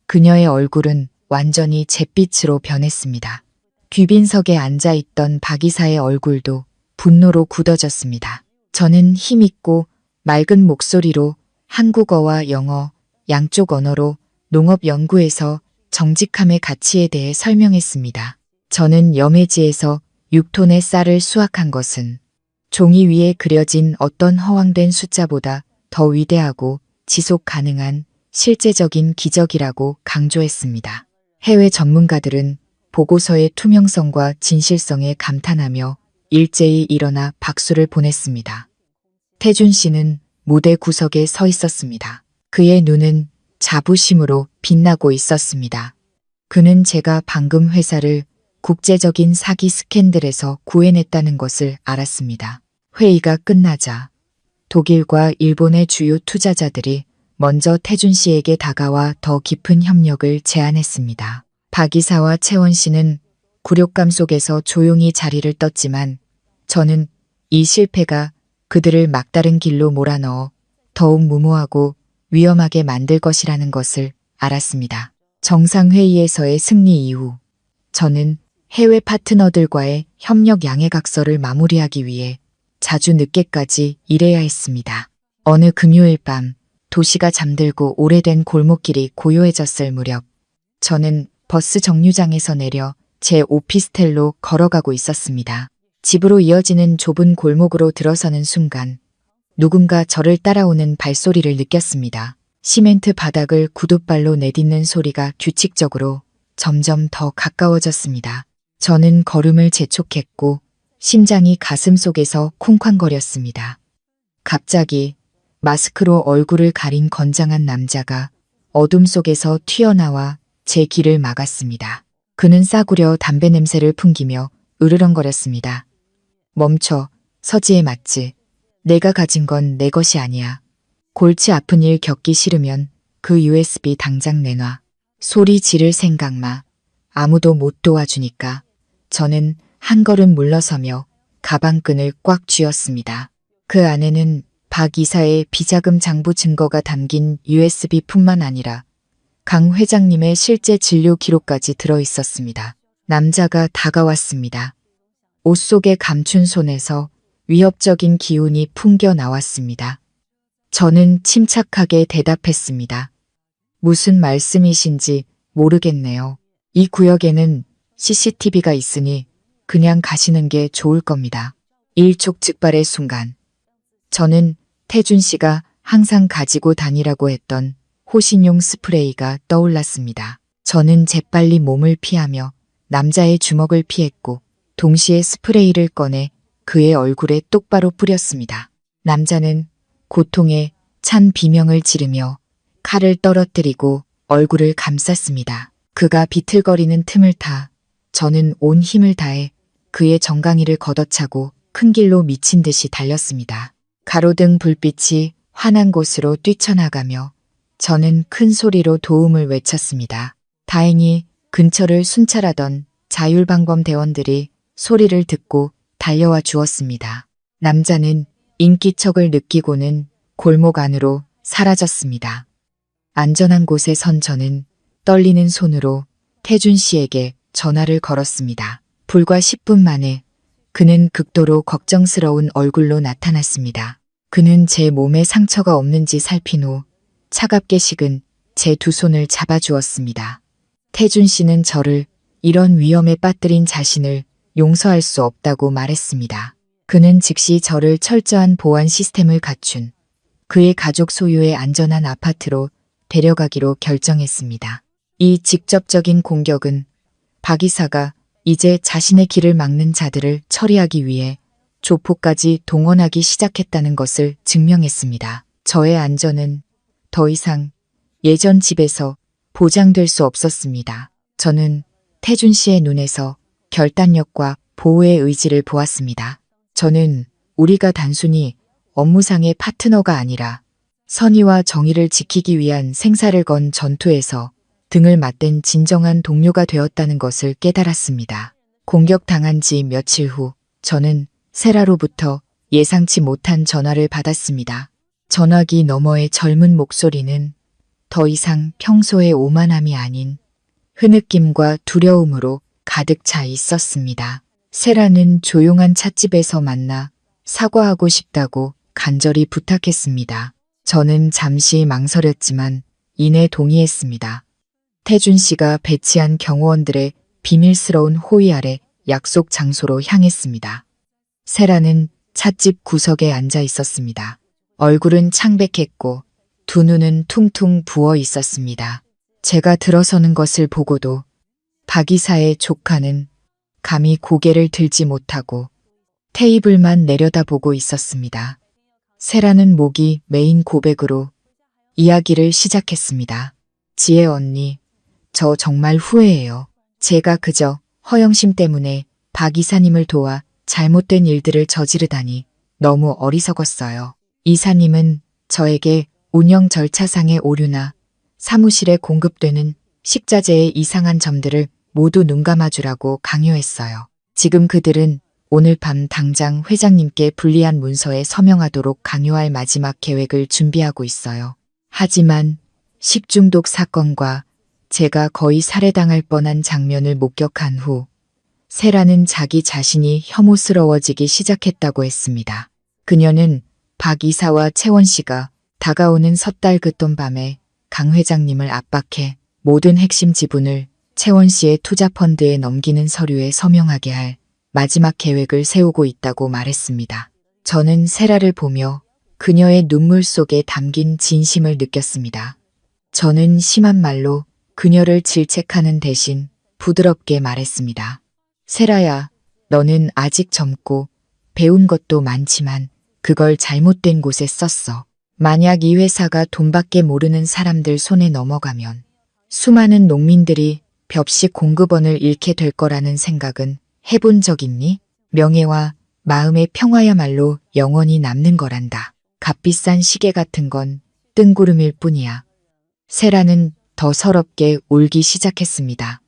그녀의 얼굴은 완전히 잿빛으로 변했습니다. 귀빈석에 앉아있던 박 이사의 얼굴도 분노로 굳어졌습니다. 저는 힘있고 맑은 목소리로 한국어와 영어, 양쪽 언어로 농업 연구에서 정직함의 가치에 대해 설명했습니다. 저는 염해지에서 6톤의 쌀을 수확한 것은 종이 위에 그려진 어떤 허황된 숫자보다 더 위대하고 지속 가능한 실제적인 기적이라고 강조했습니다. 해외 전문가들은 보고서의 투명성과 진실성에 감탄하며 일제히 일어나 박수를 보냈습니다. 태준 씨는 무대 구석에 서 있었습니다. 그의 눈은 자부심으로 빛나고 있었습니다. 그는 제가 방금 회사를 국제적인 사기 스캔들에서 구해냈다는 것을 알았습니다. 회의가 끝나자 독일과 일본의 주요 투자자들이 먼저 태준 씨에게 다가와 더 깊은 협력을 제안했습니다. 박 이사와 채원 씨는 굴욕감 속에서 조용히 자리를 떴지만 저는 이 실패가 그들을 막다른 길로 몰아넣어 더욱 무모하고 위험하게 만들 것이라는 것을 알았습니다. 정상회의에서의 승리 이후 저는 해외 파트너들과의 협력 양해각서를 마무리하기 위해 자주 늦게까지 일해야 했습니다. 어느 금요일 밤 도시가 잠들고 오래된 골목길이 고요해졌을 무렵 저는 버스 정류장에서 내려 제 오피스텔로 걸어가고 있었습니다. 집으로 이어지는 좁은 골목으로 들어서는 순간 누군가 저를 따라오는 발소리를 느꼈습니다. 시멘트 바닥을 구둣발로 내딛는 소리가 규칙적으로 점점 더 가까워졌습니다. 저는 걸음을 재촉했고 심장이 가슴 속에서 쿵쾅거렸습니다. 갑자기 마스크로 얼굴을 가린 건장한 남자가 어둠 속에서 튀어나와 제 길을 막았습니다. 그는 싸구려 담배 냄새를 풍기며 으르렁거렸습니다. 멈춰, 서지에 맞지. 내가 가진 건 내 것이 아니야. 골치 아픈 일 겪기 싫으면 그 USB 당장 내놔. 소리 지를 생각 마. 아무도 못 도와주니까. 저는 한 걸음 물러서며 가방끈을 꽉 쥐었습니다. 그 안에는 박 이사의 비자금 장부 증거가 담긴 USB뿐만 아니라 강 회장님의 실제 진료 기록까지 들어 있었습니다. 남자가 다가왔습니다. 옷 속에 감춘 손에서 위협적인 기운이 풍겨 나왔습니다. 저는 침착하게 대답했습니다. 무슨 말씀이신지 모르겠네요. 이 구역에는 CCTV가 있으니 그냥 가시는 게 좋을 겁니다. 일촉즉발의 순간 저는 태준 씨가 항상 가지고 다니라고 했던 호신용 스프레이가 떠올랐습니다. 저는 재빨리 몸을 피하며 남자의 주먹을 피했고 동시에 스프레이를 꺼내 그의 얼굴에 똑바로 뿌렸습니다. 남자는 고통에 찬 비명을 지르며 칼을 떨어뜨리고 얼굴을 감쌌습니다. 그가 비틀거리는 틈을 타 저는 온 힘을 다해 그의 정강이를 걷어차고 큰 길로 미친 듯이 달렸습니다. 가로등 불빛이 환한 곳으로 뛰쳐나가며 저는 큰 소리로 도움을 외쳤습니다. 다행히 근처를 순찰하던 자율방범 대원들이 소리를 듣고 달려와 주었습니다. 남자는 인기척을 느끼고는 골목 안으로 사라졌습니다. 안전한 곳에 선 저는 떨리는 손으로 태준 씨에게 전화를 걸었습니다. 불과 10분 만에 그는 극도로 걱정스러운 얼굴로 나타났습니다. 그는 제 몸에 상처가 없는지 살핀 후 차갑게 식은 제 두 손을 잡아주었습니다. 태준 씨는 저를 이런 위험에 빠뜨린 자신을 용서할 수 없다고 말했습니다. 그는 즉시 저를 철저한 보안 시스템을 갖춘 그의 가족 소유의 안전한 아파트로 데려가기로 결정했습니다. 이 직접적인 공격은 박 이사가 이제 자신의 길을 막는 자들을 처리하기 위해 조폭까지 동원하기 시작했다는 것을 증명했습니다. 저의 안전은 더 이상 예전 집에서 보장될 수 없었습니다. 저는 태준 씨의 눈에서 결단력과 보호의 의지를 보았습니다. 저는 우리가 단순히 업무상의 파트너가 아니라 선의와 정의를 지키기 위한 생사를 건 전투에서 등을 맞댄 진정한 동료가 되었다는 것을 깨달았습니다. 공격당한 지 며칠 후 저는 세라로부터 예상치 못한 전화를 받았습니다. 전화기 너머의 젊은 목소리는 더 이상 평소의 오만함이 아닌 흐느낌과 두려움으로 가득 차 있었습니다. 세라는 조용한 찻집에서 만나 사과하고 싶다고 간절히 부탁했습니다. 저는 잠시 망설였지만 이내 동의했습니다. 태준 씨가 배치한 경호원들의 비밀스러운 호의 아래 약속 장소로 향했습니다. 세라는 찻집 구석에 앉아 있었습니다. 얼굴은 창백했고 두 눈은 퉁퉁 부어 있었습니다. 제가 들어서는 것을 보고도 박 이사의 조카는 감히 고개를 들지 못하고 테이블만 내려다보고 있었습니다. 세라는 목이 메인 고백으로 이야기를 시작했습니다. 지혜 언니, 저 정말 후회해요. 제가 그저 허영심 때문에 박 이사님을 도와 잘못된 일들을 저지르다니 너무 어리석었어요. 이사님은 저에게 운영 절차상의 오류나 사무실에 공급되는 식자재의 이상한 점들을 모두 눈감아주라고 강요했어요. 지금 그들은 오늘 밤 당장 회장님께 불리한 문서에 서명하도록 강요할 마지막 계획을 준비하고 있어요. 하지만 식중독 사건과 제가 거의 살해당할 뻔한 장면을 목격한 후 세라는 자기 자신이 혐오스러워지기 시작했다고 했습니다. 그녀는 박 이사와 채원 씨가 다가오는 섣달 긋던 밤에 강 회장님을 압박해 모든 핵심 지분을 채원 씨의 투자펀드에 넘기는 서류에 서명하게 할 마지막 계획을 세우고 있다고 말했습니다. 저는 세라를 보며 그녀의 눈물 속에 담긴 진심을 느꼈습니다. 저는 심한 말로 그녀를 질책하는 대신 부드럽게 말했습니다. 세라야, 너는 아직 젊고 배운 것도 많지만 그걸 잘못된 곳에 썼어. 만약 이 회사가 돈밖에 모르는 사람들 손에 넘어가면 수많은 농민들이 벽식 공급원을 잃게 될 거라는 생각은 해본 적 있니? 명예와 마음의 평화야말로 영원히 남는 거란다. 값비싼 시계 같은 건 뜬구름일 뿐이야. 세라는 더 서럽게 울기 시작했습니다.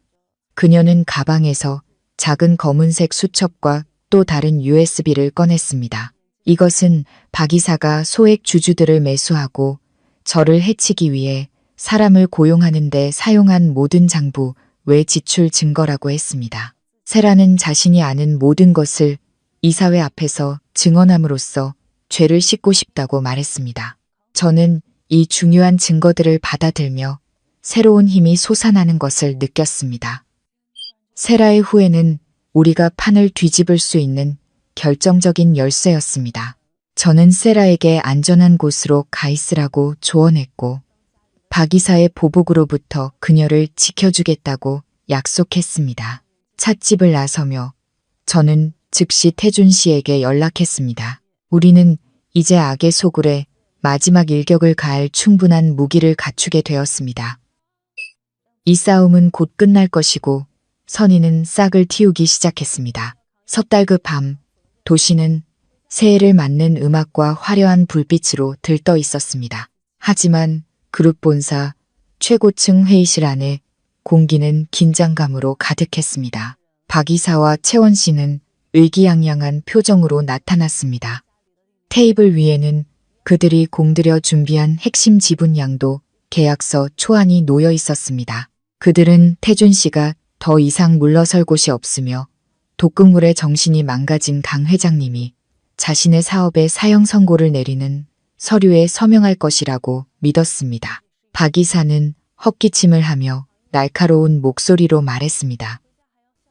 그녀는 가방에서 작은 검은색 수첩과 또 다른 USB를 꺼냈습니다. 이것은 박 이사가 소액 주주들을 매수하고 저를 해치기 위해 사람을 고용하는 데 사용한 모든 장부 외 지출 증거라고 했습니다. 세라는 자신이 아는 모든 것을 이사회 앞에서 증언함으로써 죄를 씻고 싶다고 말했습니다. 저는 이 중요한 증거들을 받아들며 새로운 힘이 솟아나는 것을 느꼈습니다. 세라의 후회는 우리가 판을 뒤집을 수 있는 결정적인 열쇠였습니다. 저는 세라에게 안전한 곳으로 가 있으라고 조언했고 박 이사의 보복으로부터 그녀를 지켜주겠다고 약속했습니다. 찻집을 나서며 저는 즉시 태준 씨에게 연락했습니다. 우리는 이제 악의 소굴에 마지막 일격을 가할 충분한 무기를 갖추게 되었습니다. 이 싸움은 곧 끝날 것이고 선의는 싹을 틔우기 시작했습니다. 섣달그 밤, 도시는 새해를 맞는 음악과 화려한 불빛으로 들떠 있었습니다. 하지만 그룹 본사 최고층 회의실 안에 공기는 긴장감으로 가득했습니다. 박 이사와 채원 씨는 의기양양한 표정으로 나타났습니다. 테이블 위에는 그들이 공들여 준비한 핵심 지분양도 계약서 초안이 놓여 있었습니다. 그들은 태준 씨가 더 이상 물러설 곳이 없으며 독극물의 정신이 망가진 강 회장님이 자신의 사업에 사형 선고를 내리는 서류에 서명할 것이라고 믿었습니다. 박 이사는 헛기침을 하며 날카로운 목소리로 말했습니다.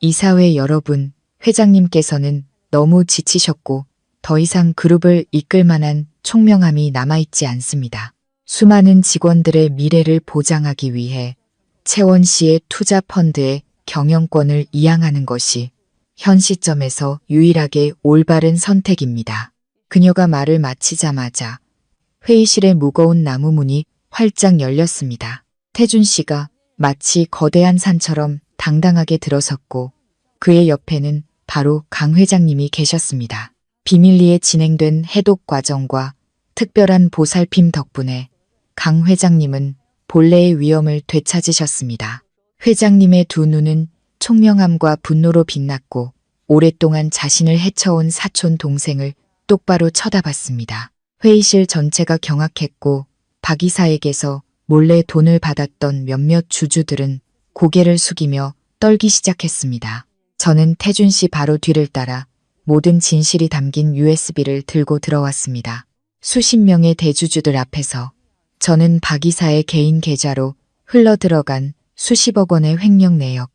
이사회 여러분, 회장님께서는 너무 지치셨고 더 이상 그룹을 이끌 만한 총명함이 남아있지 않습니다. 수많은 직원들의 미래를 보장하기 위해 채원 씨의 투자 펀드의 경영권을 이양하는 것이 현 시점에서 유일하게 올바른 선택입니다. 그녀가 말을 마치자마자 회의실의 무거운 나무 문이 활짝 열렸습니다. 태준 씨가 마치 거대한 산처럼 당당하게 들어섰고 그의 옆에는 바로 강 회장님이 계셨습니다. 비밀리에 진행된 해독 과정과 특별한 보살핌 덕분에 강 회장님은 본래의 위엄을 되찾으셨습니다. 회장님의 두 눈은 총명함과 분노로 빛났고 오랫동안 자신을 해쳐온 사촌 동생을 똑바로 쳐다봤습니다. 회의실 전체가 경악했고 박 이사에게서 몰래 돈을 받았던 몇몇 주주들은 고개를 숙이며 떨기 시작했습니다. 저는 태준 씨 바로 뒤를 따라 모든 진실이 담긴 USB를 들고 들어왔습니다. 수십 명의 대주주들 앞에서 저는 박 이사의 개인 계좌로 흘러들어간 수십억 원의 횡령 내역,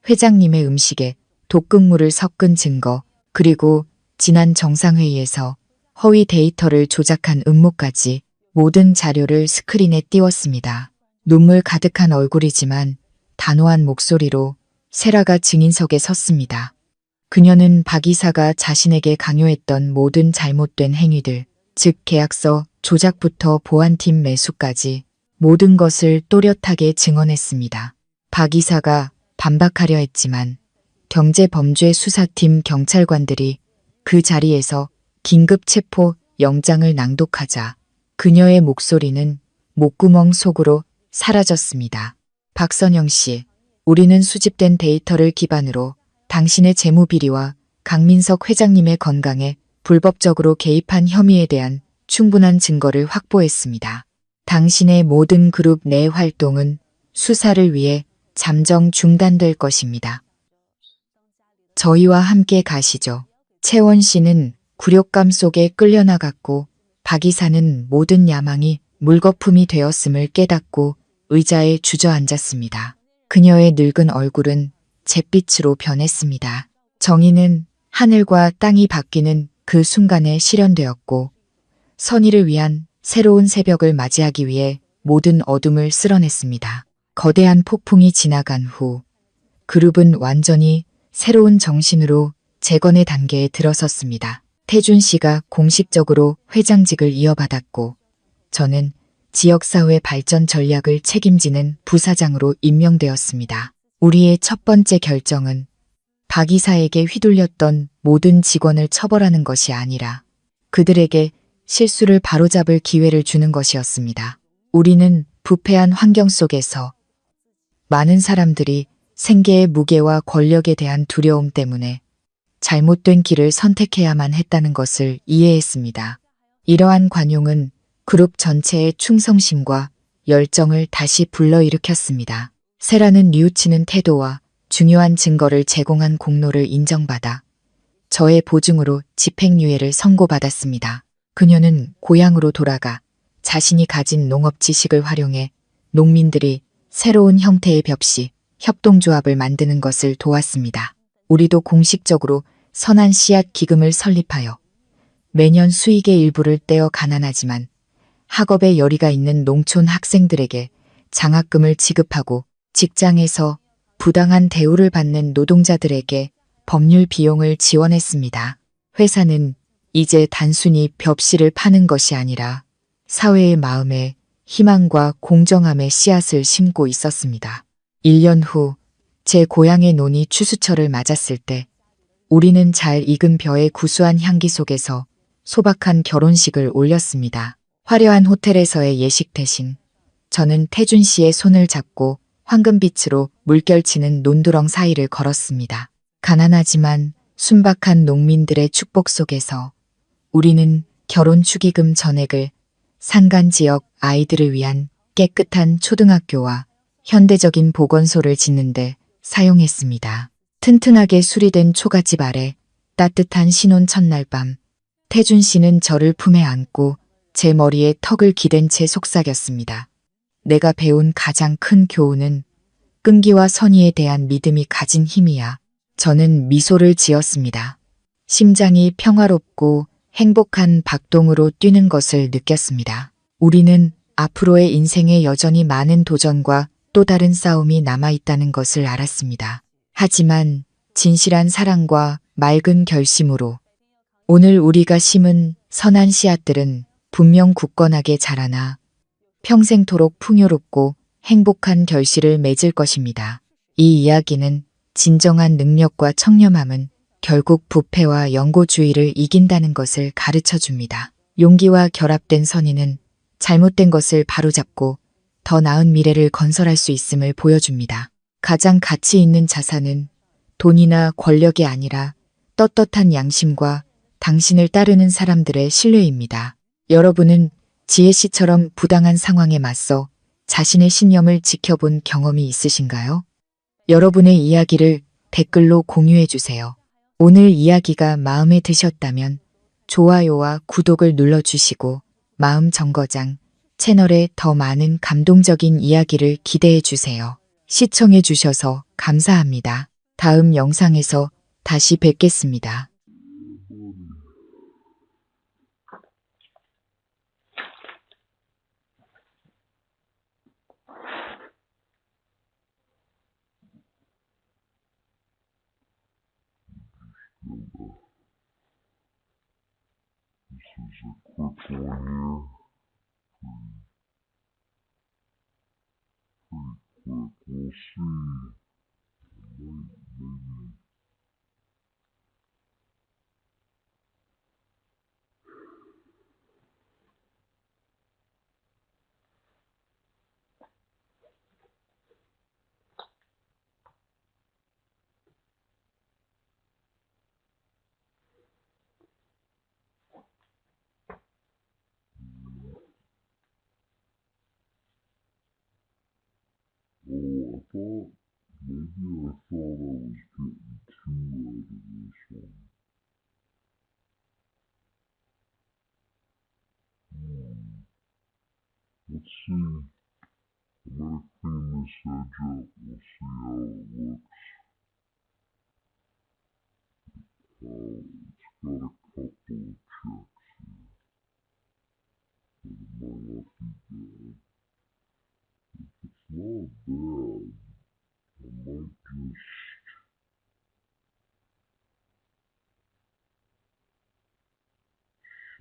회장님의 음식에 독극물을 섞은 증거, 그리고 지난 정상회의에서 허위 데이터를 조작한 음모까지 모든 자료를 스크린에 띄웠습니다. 눈물 가득한 얼굴이지만 단호한 목소리로 세라가 증인석에 섰습니다. 그녀는 박 이사가 자신에게 강요했던 모든 잘못된 행위들, 즉 계약서 조작부터 보안팀 매수까지 모든 것을 또렷하게 증언했습니다. 박 이사가 반박하려 했지만 경제범죄수사팀 경찰관들이 그 자리에서 긴급 체포 영장을 낭독하자 그녀의 목소리는 목구멍 속으로 사라졌습니다. 박선영 씨, 우리는 수집된 데이터를 기반으로 당신의 재무비리와 강민석 회장님의 건강에 불법적으로 개입한 혐의에 대한 충분한 증거를 확보했습니다. 당신의 모든 그룹 내 활동은 수사를 위해 잠정 중단될 것입니다. 저희와 함께 가시죠. 채원 씨는 굴욕감 속에 끌려나갔고 박 이사는 모든 야망이 물거품이 되었음을 깨닫고 의자에 주저앉았습니다. 그녀의 늙은 얼굴은 잿빛으로 변했습니다. 정의는 하늘과 땅이 바뀌는 그 순간에 실현되었고 선의를 위한 새로운 새벽을 맞이하기 위해 모든 어둠을 쓸어냈습니다. 거대한 폭풍이 지나간 후 그룹은 완전히 새로운 정신으로 재건의 단계에 들어섰습니다. 태준 씨가 공식적으로 회장직을 이어받았고 저는 지역사회 발전 전략을 책임지는 부사장으로 임명되었습니다. 우리의 첫 번째 결정은 박 이사에게 휘둘렸던 모든 직원을 처벌하는 것이 아니라 그들에게 실수를 바로잡을 기회를 주는 것이었습니다. 우리는 부패한 환경 속에서 많은 사람들이 생계의 무게와 권력에 대한 두려움 때문에 잘못된 길을 선택해야만 했다는 것을 이해했습니다. 이러한 관용은 그룹 전체의 충성심과 열정을 다시 불러일으켰습니다. 세라는 뉘우치는 태도와 중요한 증거를 제공한 공로를 인정받아 저의 보증으로 집행유예를 선고받았습니다. 그녀는 고향으로 돌아가 자신이 가진 농업 지식을 활용해 농민들이 새로운 형태의 벽시, 협동조합을 만드는 것을 도왔습니다. 우리도 공식적으로 선한 씨앗 기금을 설립하여 매년 수익의 일부를 떼어 가난하지만 학업에 열의가 있는 농촌 학생들에게 장학금을 지급하고 직장에서 부당한 대우를 받는 노동자들에게 법률 비용을 지원했습니다. 회사는 이제 단순히 벽시를 파는 것이 아니라 사회의 마음에 희망과 공정함의 씨앗을 심고 있었습니다. 1년 후 제 고향의 논이 추수철을 맞았을 때 우리는 잘 익은 벼의 구수한 향기 속에서 소박한 결혼식을 올렸습니다. 화려한 호텔에서의 예식 대신 저는 태준 씨의 손을 잡고 황금빛으로 물결치는 논두렁 사이를 걸었습니다. 가난하지만 순박한 농민들의 축복 속에서 우리는 결혼 축의금 전액을 산간 지역 아이들을 위한 깨끗한 초등학교와 현대적인 보건소를 짓는데 사용했습니다. 튼튼하게 수리된 초가집 아래 따뜻한 신혼 첫날 밤 태준 씨는 저를 품에 안고 제 머리에 턱을 기댄 채 속삭였습니다. 내가 배운 가장 큰 교훈은 끈기와 선의에 대한 믿음이 가진 힘이야. 저는 미소를 지었습니다. 심장이 평화롭고 행복한 박동으로 뛰는 것을 느꼈습니다. 우리는 앞으로의 인생에 여전히 많은 도전과 또 다른 싸움이 남아있다는 것을 알았습니다. 하지만 진실한 사랑과 맑은 결심으로 오늘 우리가 심은 선한 씨앗들은 분명 굳건하게 자라나 평생토록 풍요롭고 행복한 결실을 맺을 것입니다. 이 이야기는 진정한 능력과 청렴함은 결국 부패와 영고주의를 이긴다는 것을 가르쳐 줍니다. 용기와 결합된 선의는 잘못된 것을 바로잡고 더 나은 미래를 건설할 수 있음을 보여줍니다. 가장 가치 있는 자산은 돈이나 권력이 아니라 떳떳한 양심과 당신을 따르는 사람들의 신뢰입니다. 여러분은 지혜 씨처럼 부당한 상황에 맞서 자신의 신념을 지켜본 경험이 있으신가요? 여러분의 이야기를 댓글로 공유해 주세요. 오늘 이야기가 마음에 드셨다면 좋아요와 구독을 눌러주시고 마음 정거장 채널에 더 많은 감동적인 이야기를 기대해 주세요. 시청해 주셔서 감사합니다. 다음 영상에서 다시 뵙겠습니다. This is a quick one here. Pretty quick. We'll see. Maybe. Oh, maybe I thought I was getting two out of this one. Let's see. I'm gonna clean this edge up. We'll see how it looks. It's got a couple of checks here.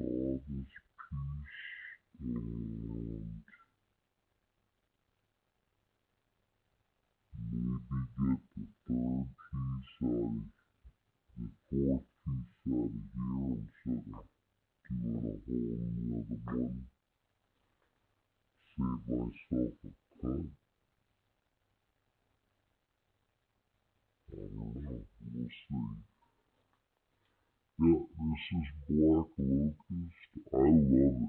saw this piece and maybe get the third piece out of the fourth piece out of here instead of doing a whole nother one. Save myself a cut. I don't know. We'll see. Yeah, this is Black Locust. I love it.